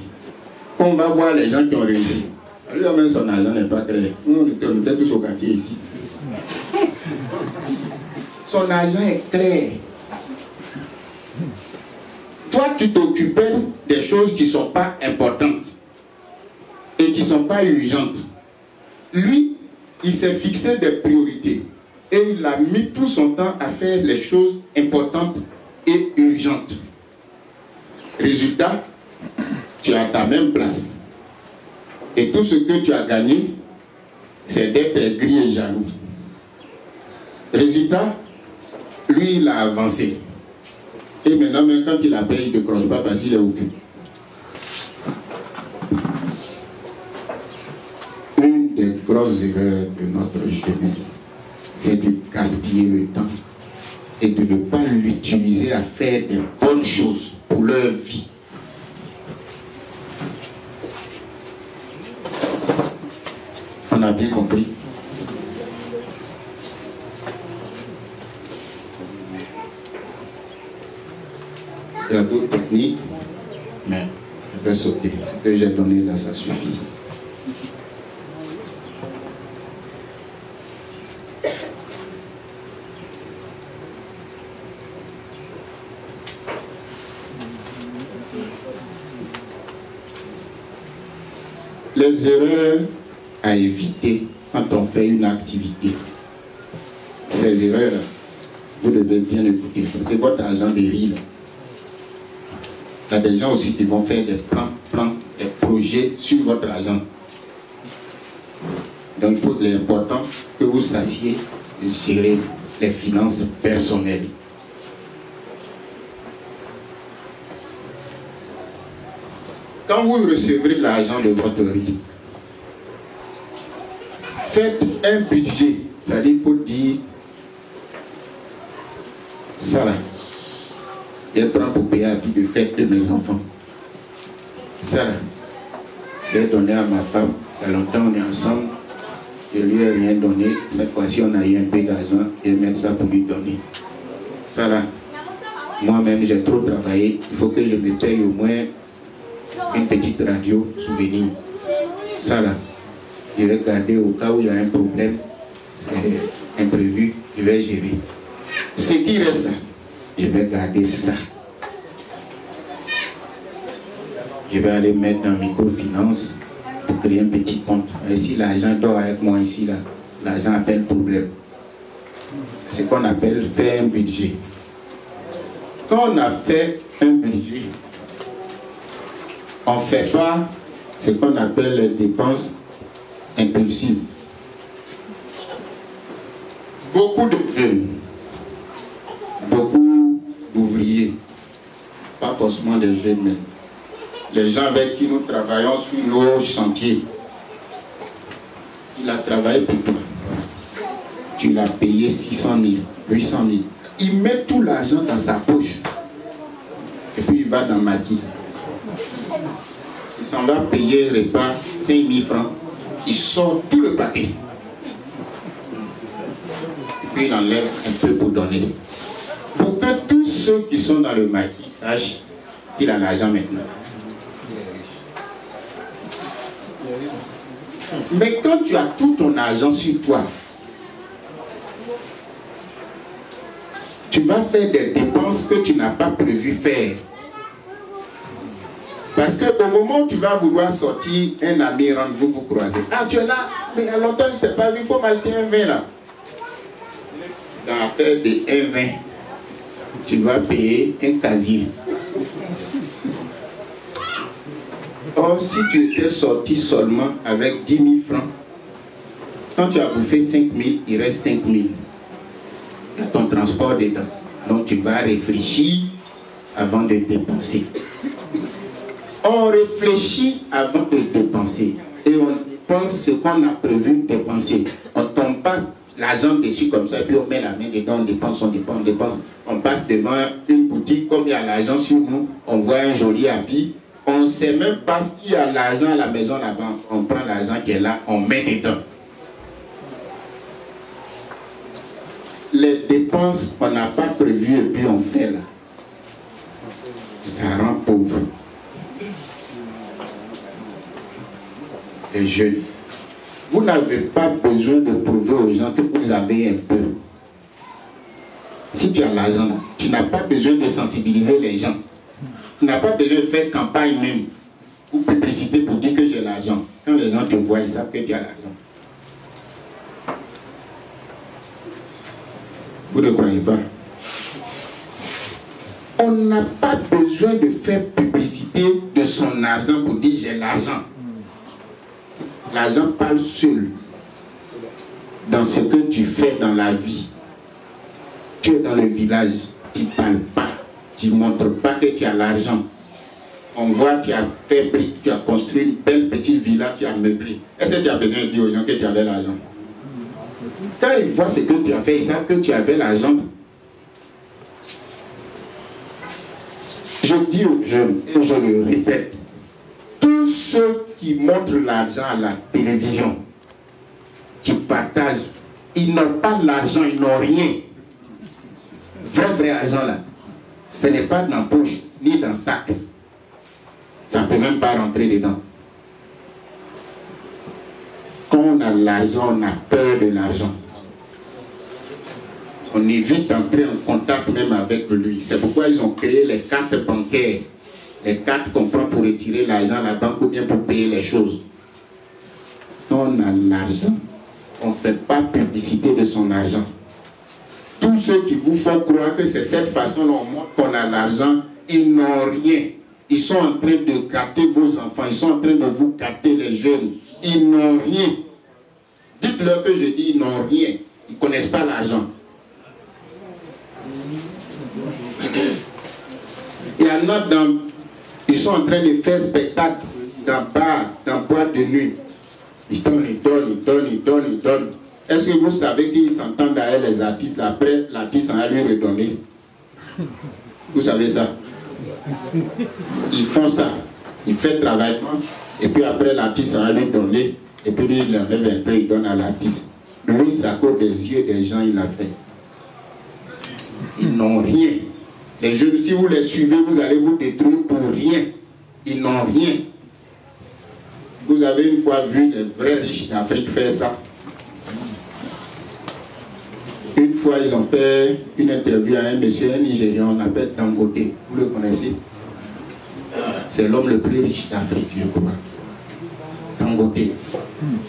on va voir les gens qui ont réussi. Lui, même son argent n'est pas clair. Nous, on était tous au quartier ici. Son argent est clair. Toi, tu t'occupais des choses qui ne sont pas importantes et qui ne sont pas urgentes. Lui, il s'est fixé des priorités et il a mis tout son temps à faire les choses importantes et urgentes. Résultat, tu es à ta même place. Et tout ce que tu as gagné, c'est d'être aigri et jaloux. Résultat, lui, il a avancé. Et maintenant, même quand il appelle, il ne décroche pas parce qu'il est occupé. Une des grosses grosses erreurs de notre jeunesse, c'est de gaspiller le temps et de ne pas l'utiliser à faire des bonnes choses pour leur vie. On a bien compris. Il y a d'autres techniques, mais je vais sauter. Ce que j'ai donné là, ça suffit. Les erreurs à éviter quand on fait une activité. Ces erreurs-là, vous devez bien écouter. C'est votre argent de rire. Il y a des gens aussi qui vont faire des plans, des projets sur votre argent. Donc il est important que vous sachiez gérer les finances personnelles. Quand vous recevrez l'argent de votre riz, faites un budget. C'est-à-dire qu'il faut dire ça là. Je prends pour payer la vie de fête de mes enfants. Ça là. Je vais donner à ma femme. Il y a longtemps on est ensemble. Je lui ai rien donné. Cette fois-ci on a eu un peu d'argent. Je vais mettre ça pour lui donner. Ça là. Moi-même j'ai trop travaillé. Il faut que je me paye au moins une petite radio souvenir. Ça là, je vais garder au cas où il y a un problème imprévu, je vais gérer. Ce qui reste, je vais garder ça. Je vais aller mettre dans microfinance pour créer un petit compte. Et si l'argent dort avec moi ici, là, l'argent appelle problème. C'est ce qu'on appelle faire un budget. Quand on a fait un budget, on ne fait pas ce qu'on appelle les dépenses impulsives. Beaucoup de jeunes, beaucoup d'ouvriers, pas forcément des jeunes, mais les gens avec qui nous travaillons sur nos chantiers, il a travaillé pour toi. Tu l'as payé 600 000, 800 000. Il met tout l'argent dans sa poche. Et puis il va dans Maki. Il s'en va payer le repas 5 000 francs. Il sort tout le papier. Et puis il enlève un peu pour donner. Pour que tous ceux qui sont dans le maquis sachent qu'il a l'argent maintenant. Mais quand tu as tout ton argent sur toi, tu vas faire des dépenses que tu n'as pas prévu faire. Parce qu'au moment où tu vas vouloir sortir, un ami rendez-vous vous croiser. Ah, tu es là, mais il y a longtemps je ne t'ai pas vu, il faut m'acheter un vin là. Dans l'affaire de un vin, tu vas payer un casier. Or, si tu étais sorti seulement avec 10 000 francs, quand tu as bouffé 5 000, il reste 5 000. Il y a ton transport dedans. Donc tu vas réfléchir avant de dépenser. On réfléchit avant de dépenser. Et on pense ce qu'on a prévu de dépenser. On ne tombe pas l'argent dessus comme ça, et puis on met la main dedans, on dépense, on dépense, on dépense. On passe devant une boutique, comme il y a l'argent sur nous, on voit un joli habit. On ne sait même pas s'il y a l'argent à la maison là-bas. On prend l'argent qui est là, on met dedans. Les dépenses qu'on n'a pas prévues et puis on fait là, ça rend pauvre. Les jeunes, vous n'avez pas besoin de prouver aux gens que vous avez un peu. Si tu as l'argent là, tu n'as pas besoin de sensibiliser les gens. Tu n'as pas besoin de faire campagne même ou publicité pour dire que j'ai l'argent. Quand les gens te voient, ils savent que tu as l'argent. Vous ne croyez pas? On n'a pas besoin de faire publicité de son argent pour dire j'ai l'argent. L'argent parle seul dans ce que tu fais dans la vie. Tu es dans le village, tu ne parles pas, tu ne montres pas que tu as l'argent. On voit que tu as fait brique, tu as construit une belle petite villa, tu as meublé. Est-ce que tu as besoin de dire aux gens que tu avais l'argent? Quand ils voient ce que tu as fait, ils savent que tu avais l'argent. Je dis aux jeunes, et je le répète, tous ceux qui montrent l'argent à la télévision, qui partagent, ils n'ont pas l'argent, ils n'ont rien. Vrai argent là, ce n'est pas dans la poche, ni dans le sac. Ça ne peut même pas rentrer dedans. Quand on a l'argent, on a peur de l'argent. On évite d'entrer en contact même avec lui. C'est pourquoi ils ont créé les cartes bancaires. Les cartes qu'on prend pour retirer l'argent à la banque ou bien pour payer les choses. Quand on a l'argent, on ne fait pas publicité de son argent. Tous ceux qui vous font croire que c'est cette façon dont on montre qu'on a l'argent, ils n'ont rien. Ils sont en train de gâter vos enfants. Ils sont en train de vous gâter les jeunes. Ils n'ont rien. Dites-leur que je dis ils n'ont rien. Ils ne connaissent pas l'argent. Il y en a ils sont en train de faire spectacle dans bar, dans boîte de nuit. Ils donnent, ils donnent, ils donnent, ils donnent, ils donnent. Est-ce que vous savez qu'ils s'entendent avec les artistes? Après, l'artiste en a lui redonner. Vous savez ça? Ils font ça. Ils font travaillement. Et puis après, l'artiste en a lui donner. Et puis lui, il enlève un peu, il donne à l'artiste. Lui, c'est à cause des yeux des gens, il a fait. Ils n'ont rien. Les jeunes, si vous les suivez, vous allez vous détruire pour rien. Ils n'ont rien. Vous avez une fois vu les vrais riches d'Afrique faire ça? Une fois, ils ont fait une interview à un monsieur, un Nigérian, on appelle Dangote. Vous le connaissez? C'est l'homme le plus riche d'Afrique, je crois. Dangote.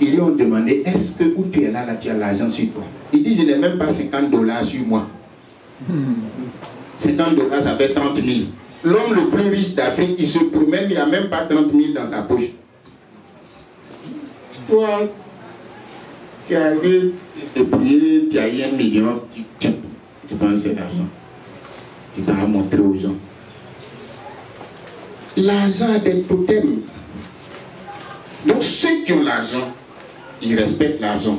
Ils lui ont demandé, est-ce que où tu es là, tu as l'argent sur toi? Il dit, je n'ai même pas $50 sur moi. $50, ça fait 30 000. L'homme le plus riche d'Afrique, il se promène, il n'y a même pas 30 000 dans sa poche. Toi, tu es allé te prier, tu as eu 1 million, tu penses c'est l'argent. Tu t'as montré aux gens. L'argent a des totems. Donc ceux qui ont l'argent, ils respectent l'argent.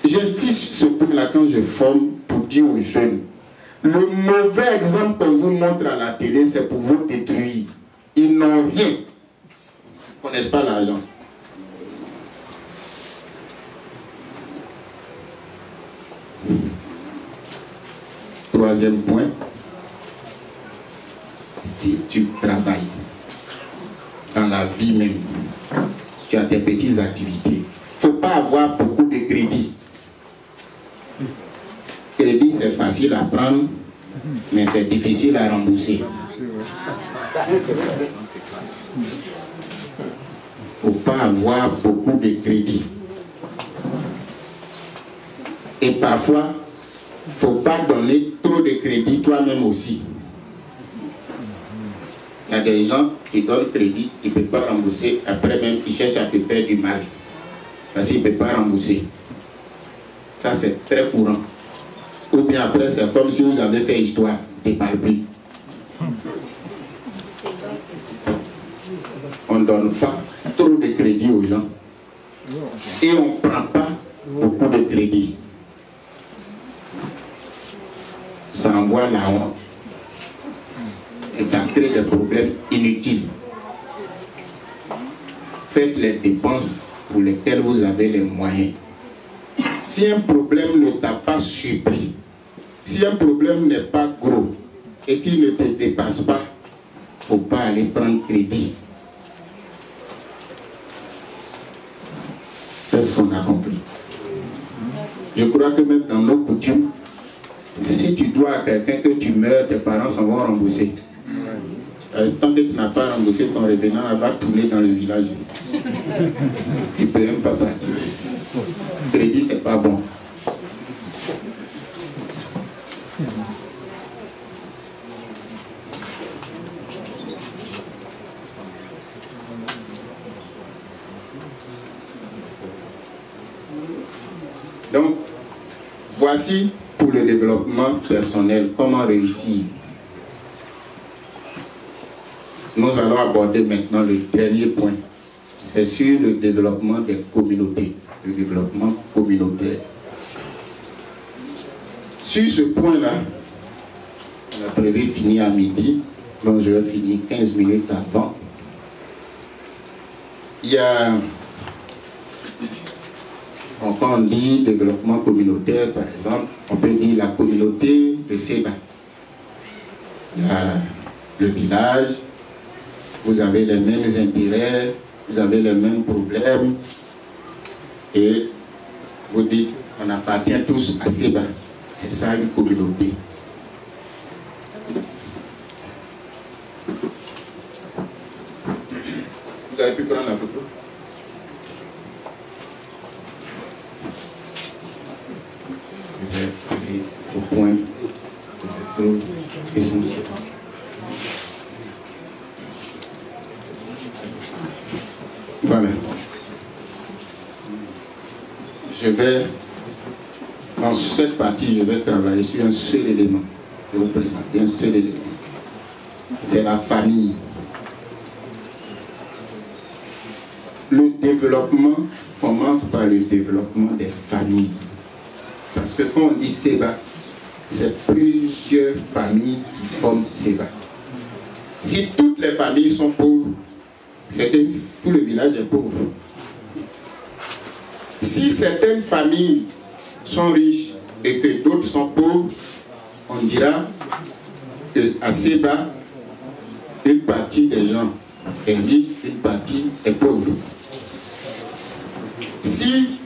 J'insiste sur ce point-là quand je forme pour dire aux jeunes, le mauvais exemple qu'on vous montre à la télé, c'est pour vous détruire. Ils n'ont rien. Ils ne connaissent pas l'argent. Troisième point, si tu travailles dans la vie même, tu as des petites activités, il ne faut pas avoir beaucoup de crédit. Crédit, c'est facile à prendre, mais c'est difficile à rembourser. Il ne faut pas avoir beaucoup de crédit. Et parfois, il ne faut pas donner trop de crédit toi-même aussi. Il y a des gens qui donnent crédit, ils ne peuvent pas rembourser, après même ils cherchent à te faire du mal. Parce qu'ils ne peuvent pas rembourser. Ça c'est très courant. Ou bien après c'est comme si vous avez fait histoire, tu ne parles plus. On ne donne pas trop de crédit aux gens. Et on ne prend pas beaucoup de crédit. Ça envoie la honte. Et ça crée des problèmes inutiles. Faites les dépenses pour lesquelles vous avez les moyens. Si un problème ne t'a pas surpris, si un problème n'est pas gros et qu'il ne te dépasse pas, il ne faut pas aller prendre crédit. C'est ce qu'on a compris. Je crois que même dans nos coutumes, si tu dois à quelqu'un que tu meurs, tes parents s'en vont rembourser. Tant que tu n'as pas remboursé ton revenant, elle va tourner dans le village. Tu ne peux même pas partir. Crédit, c'est pas bon. Donc, voici pour le développement personnel, comment réussir. Nous allons aborder maintenant le dernier point. C'est sur le développement des communautés, le développement communautaire. Sur ce point-là, on a prévu finir à midi, donc je vais finir 15 minutes avant. Il y a, quand on dit développement communautaire, par exemple, on peut dire la communauté de Seba. Il y a le village, vous avez les mêmes intérêts, vous avez les mêmes problèmes, et vous dites, on appartient tous à Seba. C'est ça une communauté. Vous avez pu prendre la photo? Je vais aller au point que je trouve essentiel. Voilà. Je vais, dans cette partie, je vais travailler sur un seul élément. Je vais vous présenter un seul élément. C'est la famille. Le développement commence par le développement des familles. Parce que quand on dit Seba, c'est plusieurs familles qui forment Seba. Si toutes les familles sont pauvres, c'est que tout le village est pauvre. Si certaines familles sont riches et que d'autres sont pauvres, on dira qu'à Seba, une partie des gens est riche, une partie est pauvre. Si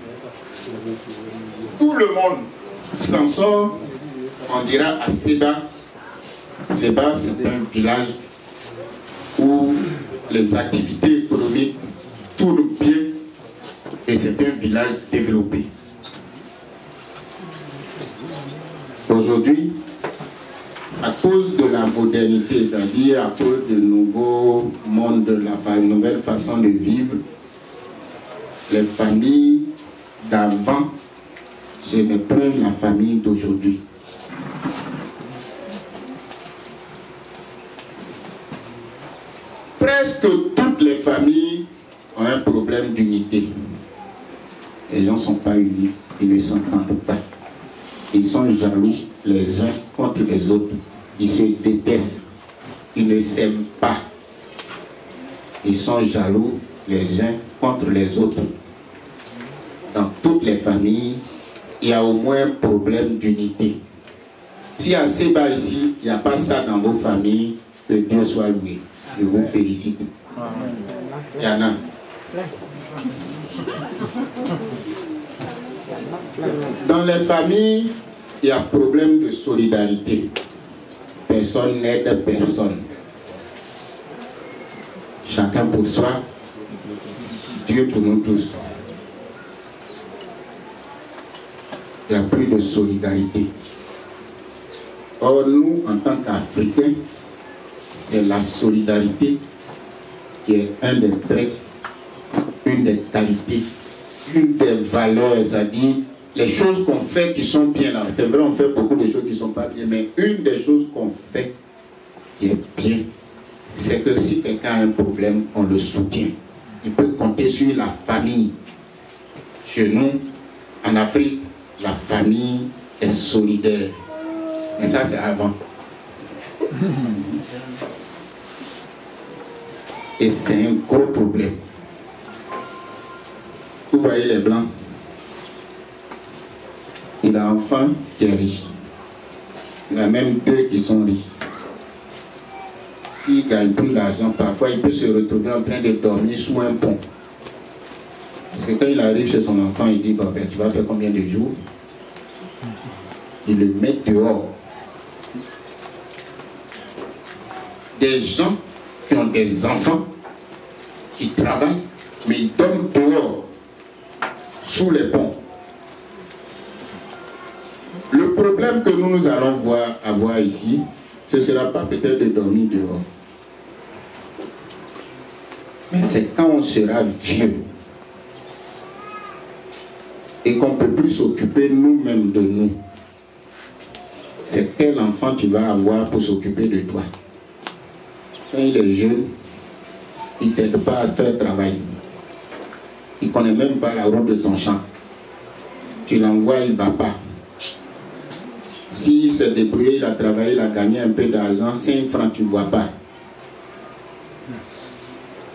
tout le monde s'en sort, on dira à Seba, Seba c'est un village où les activités économiques tournent bien et c'est un village développé. Aujourd'hui, à cause de la modernité, c'est-à-dire à cause du nouveau monde, de la nouvelle façon de vivre, les familles d'avant, ce n'est plus la famille d'aujourd'hui. Presque toutes les familles ont un problème d'unité. Les gens ne sont pas unis, ils ne s'entendent pas. Ils sont jaloux les uns contre les autres. Ils se détestent. Ils ne s'aiment pas. Ils sont jaloux les uns contre les autres. Dans toutes les familles, il y a au moins un problème d'unité. Si à Seba ici, il n'y a pas ça dans vos familles, que Dieu soit loué. Je vous félicite. Il y en a. Dans les familles, il y a problème de solidarité. Personne n'aide personne. Chacun pour soi, Dieu pour nous tous. Il n'y a plus de solidarité. Or, nous, en tant qu'Africains, c'est la solidarité qui est un des traits, une des qualités, une des valeurs, c'est-à-dire les choses qu'on fait qui sont bien là. C'est vrai, on fait beaucoup de choses qui ne sont pas bien, mais une des choses qu'on fait qui est bien, c'est que si quelqu'un a un problème, on le soutient. Il peut compter sur la famille. Chez nous, en Afrique, la famille est solidaire. Mais ça, c'est avant. Et c'est un gros problème. Vous voyez les blancs. Il a un enfant qui est riche. Il a même deux qui sont riches. S'il ne gagne plus l'argent, parfois il peut se retrouver en train de dormir sous un pont. Parce que quand il arrive chez son enfant, il dit, bah, ben, tu vas faire combien de jours? Il le met dehors. Des gens qui ont des enfants, qui travaillent, mais ils dorment dehors, sous les ponts. Le problème que nous allons avoir ici, ce ne sera pas peut-être de dormir dehors. Mais c'est quand on sera vieux et qu'on ne peut plus s'occuper nous-mêmes de nous. C'est quel enfant tu vas avoir pour s'occuper de toi? quand il est jeune, il ne t'aide pas à faire le travail. Il ne connaît même pas la route de ton champ. Tu l'envoies, il ne va pas. S'il s'est débrouillé, il a travaillé, il a gagné un peu d'argent, 5 francs, tu ne vois pas.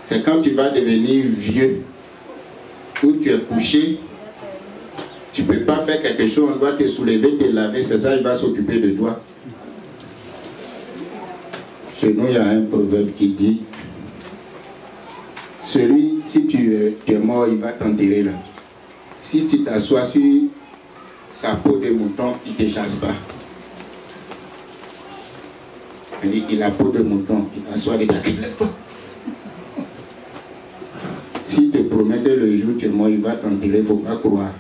C'est quand tu vas devenir vieux, où tu es couché, tu ne peux pas faire quelque chose, on doit te soulever, te laver, c'est ça, il va s'occuper de toi. Chez nous, il y a un proverbe qui dit, celui, si tu es mort, il va t'enterrer là. Si tu t'assois sur sa peau de mouton, il ne te chasse pas. Il dit qu'il a peau de mouton, il t'assoit de ta tête. S'il te promet que le jour où tu es mort, il va t'enterrer, il ne faut pas croire.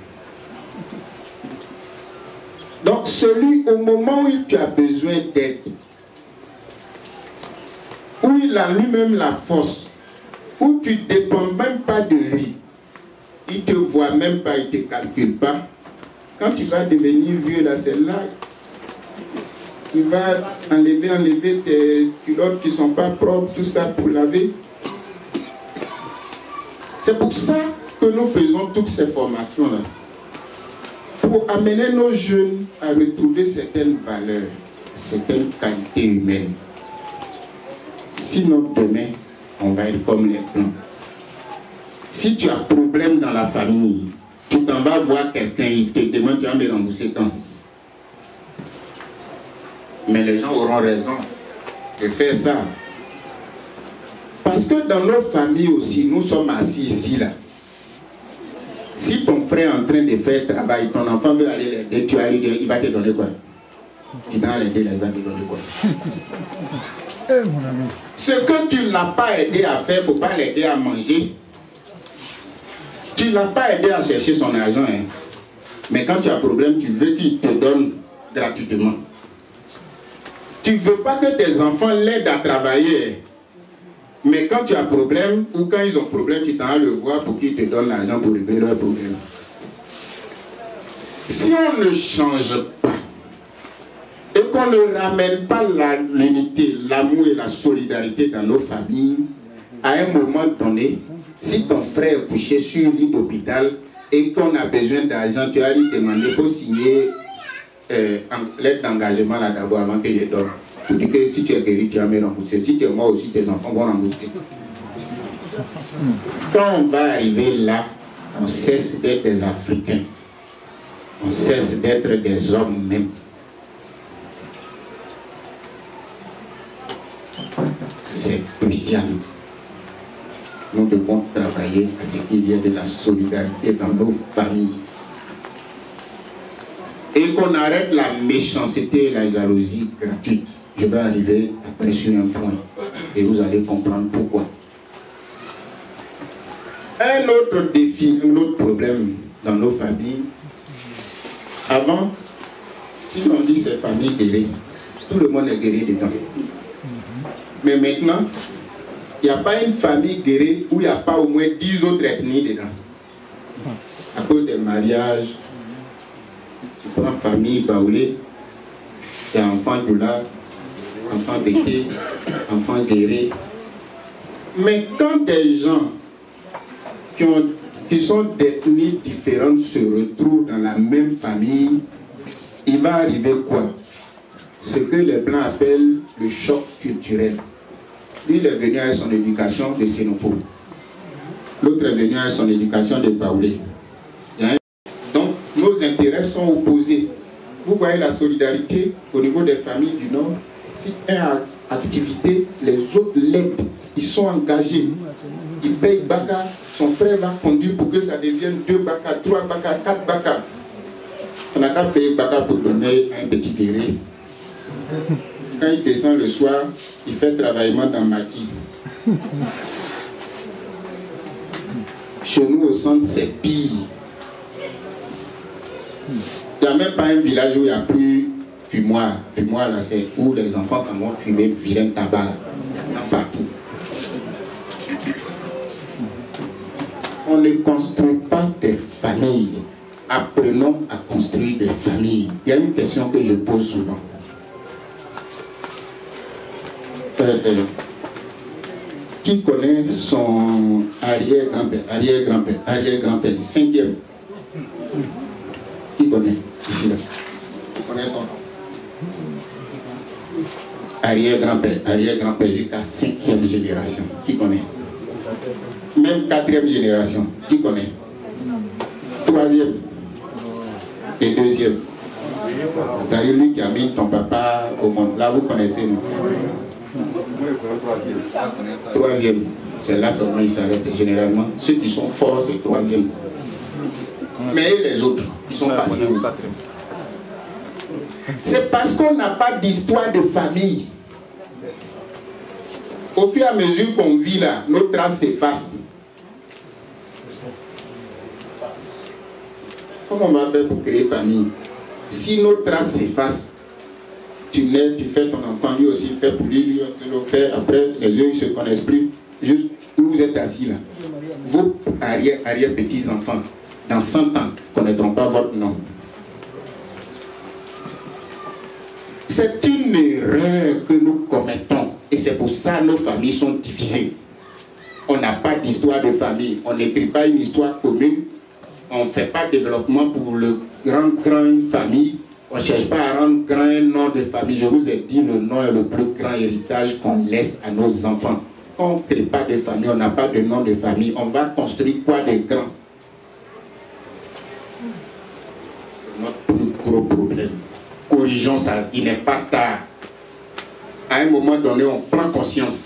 Donc celui au moment où tu as besoin d'aide, où il a lui-même la force, où tu ne dépends même pas de lui, il ne te voit même pas, il ne te calcule pas. Quand tu vas devenir vieux, là, c'est là, il va enlever tes culottes qui ne sont pas propres, tout ça pour laver. C'est pour ça que nous faisons toutes ces formations-là. Pour amener nos jeunes à retrouver certaines valeurs, certaines qualités humaines. Sinon, demain, on va être comme les blancs. Si tu as problème dans la famille, tu t'en vas voir quelqu'un, il te demande, tu vas me rembourser quand. Mais les gens auront raison de faire ça. Parce que dans nos familles aussi, nous sommes assis ici, là. Si ton frère est en train de faire le travail, ton enfant veut aller l'aider, tu vas lui dire, il va te donner quoi? Tu vas l'aider, là, il va te donner quoi? Ce que tu ne l'as pas aidé à faire, il ne faut pas l'aider à manger. Tu ne l'as pas aidé à chercher son argent. Hein. Mais quand tu as un problème, tu veux qu'il te donne gratuitement. Tu ne veux pas que tes enfants l'aident à travailler. Mais quand tu as un problème, ou quand ils ont un problème, tu t'en vas le voir pour qu'ils te donnent l'argent pour régler leurs problèmes. Si on ne change pas, et qu'on ne ramène pas l'unité, l'amour et la solidarité dans nos familles, à un moment donné, si ton frère est couché sur un lit d'hôpital et qu'on a besoin d'argent, tu vas lui demander, il faut signer l'aide d'engagement là d'abord avant que je dorme. Tu dis que si tu es guéri, tu vas me rembourser. Si tu es mort aussi, tes enfants vont rembourser. Quand on va arriver là, on cesse d'être des Africains. On cesse d'être des hommes même. C'est crucial. Nous devons travailler à ce qu'il y ait de la solidarité dans nos familles. Et qu'on arrête la méchanceté et la jalousie gratuite. Je vais arriver après sur un point et vous allez comprendre pourquoi. Un autre défi, un autre problème dans nos familles. Avant, si on dit ces familles guéries, tout le monde est guéri dedans. Mais maintenant, il n'y a pas une famille guérie où il n'y a pas au moins 10 autres ethnies dedans. À cause des mariages, tu prends famille baoulée, il y a enfant Djoula, enfant Bété, enfant guéri. Mais quand des gens qui sont d'ethnies différentes se retrouvent dans la même famille, il va arriver quoi? Ce que les Blancs appellent le choc culturel. Lui, il est venu avec son éducation de xénophobe. L'autre est venu avec son éducation de baoulé. Donc, nos intérêts sont opposés. Vous voyez la solidarité au niveau des familles du Nord. Si un a activité, les autres l'aident. Ils sont engagés. Ils payent Baka. Son frère va conduire pour que ça devienne 2 Baka, 3 Baka, 4 Baka. On n'a qu'à payer Baka pour donner un petit guéri. Quand il descend le soir, il fait travaillement dans Maki. Chez nous au centre, c'est pire. Il n'y a même pas un village où il n'y a plus fumoir. Fumoir, là, c'est où les enfants s'en vont fumer vilain tabac. Il y en a partout. On ne construit pas des familles. Apprenons à construire des familles. Il y a une question que je pose souvent. Qui connaît son arrière-grand-père, arrière-grand-père, arrière-grand-père, 5e? Qui connaît? Ici, là. Qui connaît son nom? Arrière-grand-père, arrière-grand-père jusqu'à 5e génération. Qui connaît? Même 4e génération. Qui connaît? 3e et 2e. Car lui qui a mis ton papa au monde. Là, vous connaissez, non? 3e. C'est là seulement il s'arrête. Généralement, ceux qui sont forts, c'est 3e. Mais les autres, ils sont passés où? C'est parce qu'on n'a pas d'histoire de famille. Au fur et à mesure qu'on vit là, nos traces s'effacent. Comment on va faire pour créer famille? Si nos traces s'effacent, tu nais, tu fais ton enfant, lui aussi fait pour lui, lui fait, après les yeux ne se connaissent plus. Juste où vous êtes assis là. Vos arrière-petits-enfants, dans 100 ans, ne connaîtront pas votre nom. C'est une erreur que nous commettons et c'est pour ça que nos familles sont divisées. On n'a pas d'histoire de famille, on n'écrit pas une histoire commune, on ne fait pas de développement pour le grand une famille, on ne cherche pas à rendre grand un nom de famille. Je vous ai dit, le nom est le plus grand héritage qu'on laisse à nos enfants. Quand on ne crée pas de famille, on n'a pas de nom de famille, on va construire quoi de grand? C'est notre plus gros problème. Corrigeons ça, il n'est pas tard. À un moment donné, on prend conscience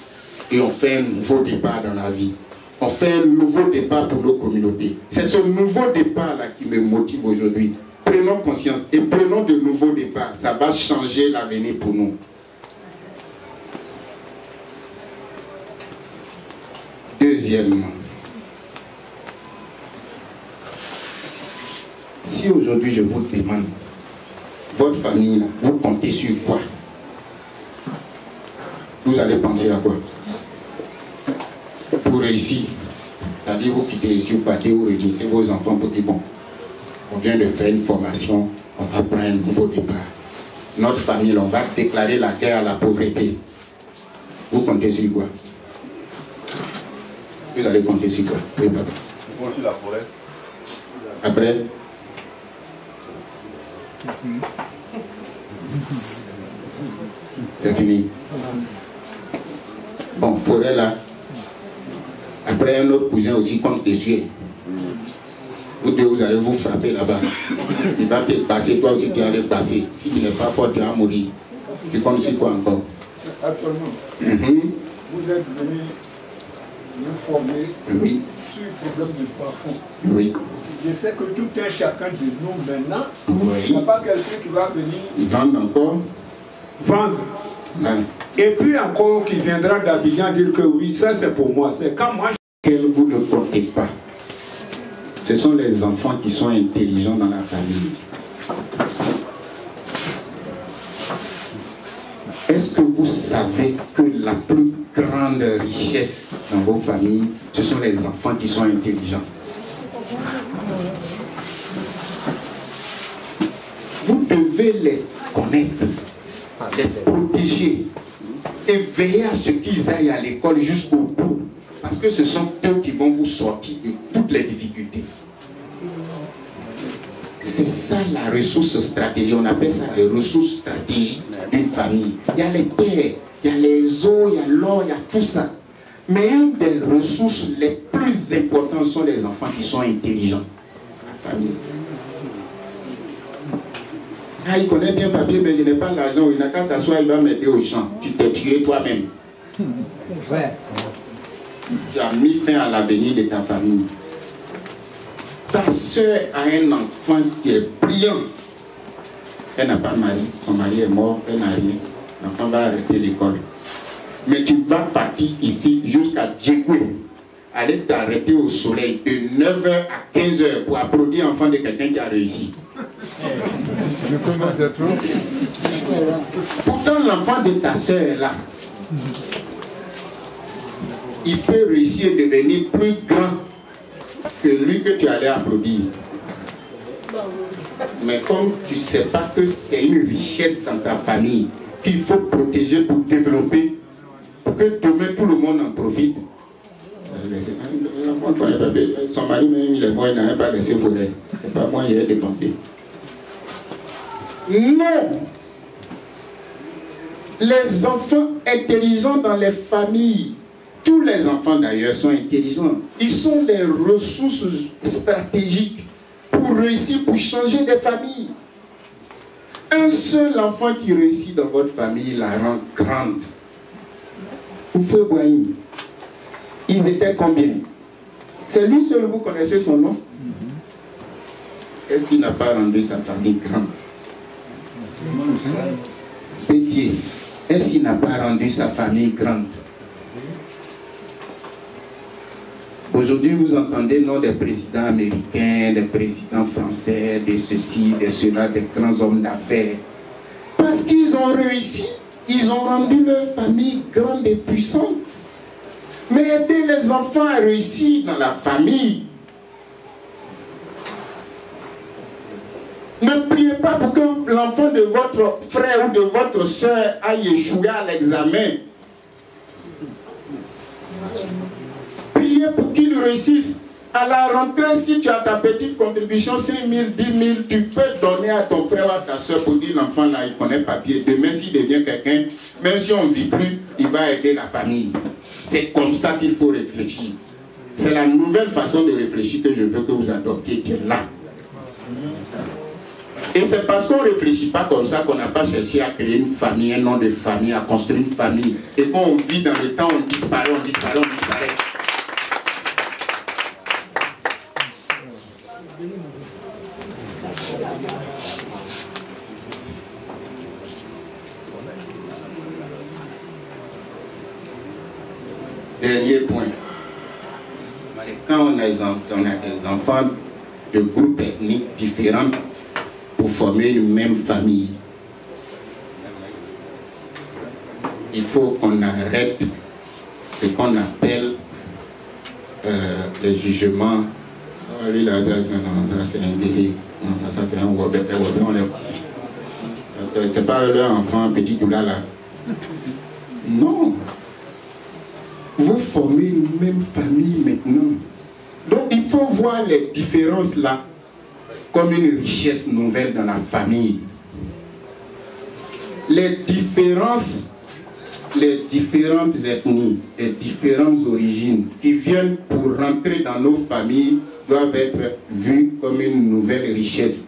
et on fait un nouveau départ dans la vie. On fait un nouveau départ pour nos communautés. C'est ce nouveau départ-là qui me motive aujourd'hui. Prenons conscience et prenons de nouveaux départs. Ça va changer l'avenir pour nous. Deuxièmement, si aujourd'hui je vous demande, votre famille, vous comptez sur quoi? Vous allez penser à quoi? Pour réussir, c'est-à-dire vous quittez ici, vous partez, vous réunissez vos enfants pour dire bon, on vient de faire une formation, on va prendre un nouveau départ. Notre famille, on va déclarer la guerre à la pauvreté. Vous comptez sur quoi? Vous allez compter sur quoi? Oui, papa. Sur la forêt. Après? C'est fini. Bon, forêt là. Après, un autre cousin aussi compte dessus. Vous deux, vous allez vous frapper là-bas. Il va te passer, toi aussi tu vas le passer. Si tu n'es pas fort, tu vas mourir. Tu comptes sur quoi encore? Actuellement, vous êtes venu nous former oui. sur le problème du bas-fond. Oui. Je sais que tout un chacun de nous maintenant, oui. il n'y a pas quelqu'un qui va venir vendre encore. Vendre. Oui. Et puis encore qui viendra d'Abidjan dire que oui, ça c'est pour moi. C'est quand moi. Que vous ne comptez pas. Ce sont les enfants qui sont intelligents dans la famille. Est-ce que vous savez que la plus grande richesse dans vos familles, ce sont les enfants qui sont intelligents? Vous devez les connaître, les protéger et veiller à ce qu'ils aillent à l'école jusqu'au bout. Parce que ce sont eux qui vont vous sortir de toutes les difficultés. C'est ça la ressource stratégique. On appelle ça les ressources stratégiques d'une famille. Il y a les terres, il y a les eaux, il y a l'or, il y a tout ça. Mais une des ressources les plus importantes sont les enfants qui sont intelligents. La famille. Ah, il connaît bien papier, mais je n'ai pas l'argent. Il n'a qu'à s'asseoir, il va m'aider au champ. Tu t'es tué toi-même. Tu as mis fin à l'avenir de ta famille. Ta soeur a un enfant qui est brillant. Elle n'a pas de mari, son mari est mort, elle n'a rien. L'enfant va arrêter l'école. Mais tu vas partir ici jusqu'à Djegoué, aller t'arrêter au soleil de 9h à 15h pour applaudir l'enfant de quelqu'un qui a réussi. Pourtant, l'enfant de ta soeur est là. Il peut réussir à devenir plus grand que lui que tu allais applaudir. Mais comme tu ne sais pas que c'est une richesse dans ta famille qu'il faut protéger pour développer, pour que demain tout le monde en profite. Son mari même il est mort, il n'a même pas laissé forêt. C'est pas moi, il est dépensé. Non! Les enfants intelligents dans les familles, tous les enfants d'ailleurs sont intelligents. Ils sont les ressources stratégiques pour réussir, pour changer des familles. Un seul enfant qui réussit dans votre famille la rend grande. Oufé Boigny, ils étaient combien? C'est lui seul, vous connaissez son nom? Est-ce qu'il n'a pas rendu sa famille grande? Pétier, est-ce qu'il n'a pas rendu sa famille grande? Aujourd'hui, vous entendez le nom des présidents américains, des présidents français, de ceci, de cela, des grands hommes d'affaires. Parce qu'ils ont réussi, ils ont rendu leur famille grande et puissante. Mais aider les enfants à réussir dans la famille. Ne priez pas pour que l'enfant de votre frère ou de votre soeur aille échouer à l'examen. Priez pour qu'il réussisse. À la rentrée, si tu as ta petite contribution, 5 000, 10 000, tu peux donner à ton frère ou à ta soeur pour dire l'enfant là, il connaît papier. Demain, s'il devient quelqu'un, même si on ne vit plus, il va aider la famille. C'est comme ça qu'il faut réfléchir. C'est la nouvelle façon de réfléchir que je veux que vous adoptiez qui est là. Et c'est parce qu'on ne réfléchit pas comme ça qu'on n'a pas cherché à créer une famille, un nom de famille, à construire une famille. Et quand on vit dans le temps, on disparaît, on disparaît, on disparaît. Dernier point. C'est quand on a des enfants de groupes ethniques différents pour former une même famille. Il faut qu'on arrête ce qu'on appelle les jugements. Oh, lui là, c'est un guéri. Ça c'est un Robert, on les connaît. C'est pas leur enfant, petit Doula là. Non. Vous formez une même famille maintenant. Donc il faut voir les différences là comme une richesse nouvelle dans la famille. Les différences, les différentes ethnies, les différentes origines qui viennent pour rentrer dans nos familles doivent être vues comme une nouvelle richesse.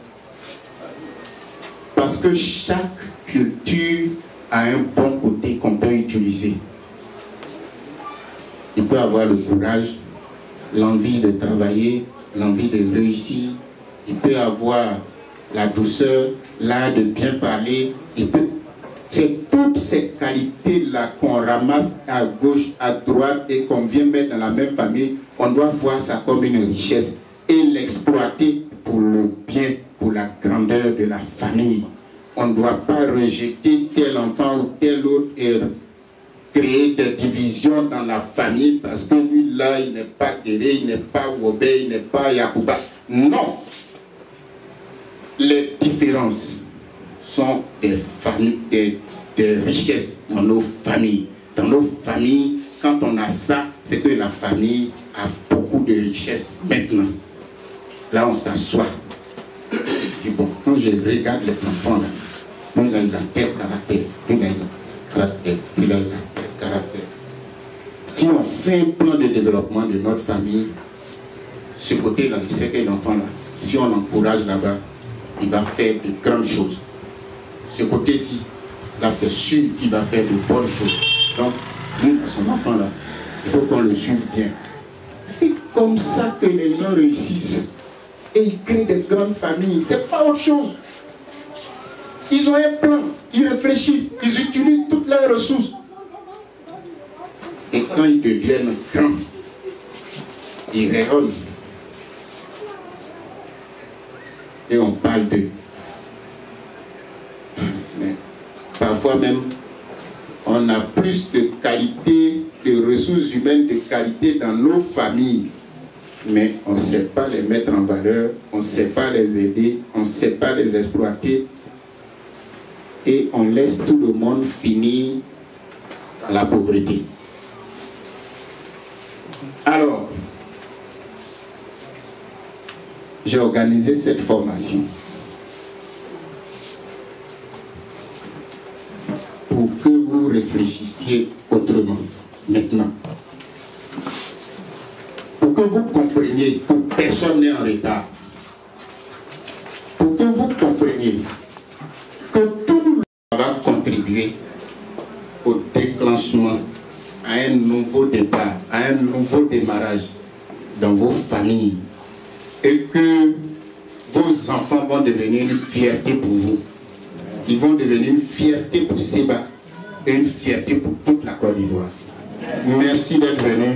Parce que chaque culture a un bon côté qu'on peut utiliser. Il peut avoir le courage, l'envie de travailler, l'envie de réussir. Il peut avoir la douceur, l'art de bien parler. C'est toutes ces qualités-là qu'on ramasse à gauche, à droite et qu'on vient mettre dans la même famille. On doit voir ça comme une richesse et l'exploiter pour le bien, pour la grandeur de la famille. On ne doit pas rejeter tel enfant ou tel autre et créer des divisions dans la famille parce que lui là, il n'est pas Kéré, il n'est pas Wobé, il n'est pas Yakuba. Non. Les différences sont des familles, des richesses dans nos familles. Dans nos familles, quand on a ça, c'est que la famille a beaucoup de richesses maintenant. Là, on s'assoit. Et bon, quand je regarde les enfants, là, lui là, il a tel caractère, lui là, il a caractère, lui là, il a caractère. Si on fait un plan de développement de notre famille, ce côté-là, il sait que l'enfant là, si on l'encourage là-bas, il va faire de grandes choses. Ce côté-ci, là c'est sûr qu'il va faire de bonnes choses. Donc, lui, son enfant là, il faut qu'on le suive bien. C'est comme ça que les gens réussissent. Et ils créent des grandes familles. C'est pas autre chose. Ils ont un plan, ils réfléchissent, ils utilisent toutes leurs ressources. Et quand ils deviennent grands, ils rayonnent. Et on parle d'eux. Mais parfois même, on a plus de qualité, de ressources humaines de qualité dans nos familles. Mais on ne sait pas les mettre en valeur, on ne sait pas les aider, on ne sait pas les exploiter. Et on laisse tout le monde finir dans la pauvreté. Alors, j'ai organisé cette formation pour que vous réfléchissiez autrement maintenant. Pour que vous compreniez que personne n'est en retard. Pour que vous compreniez que tout le monde va contribuer au déclenchement, à un nouveau départ, à un nouveau démarrage dans vos familles. Et que vos enfants vont devenir une fierté pour vous. Ils vont devenir une fierté pour Seba et une fierté pour toute la Côte d'Ivoire. Merci d'être venus.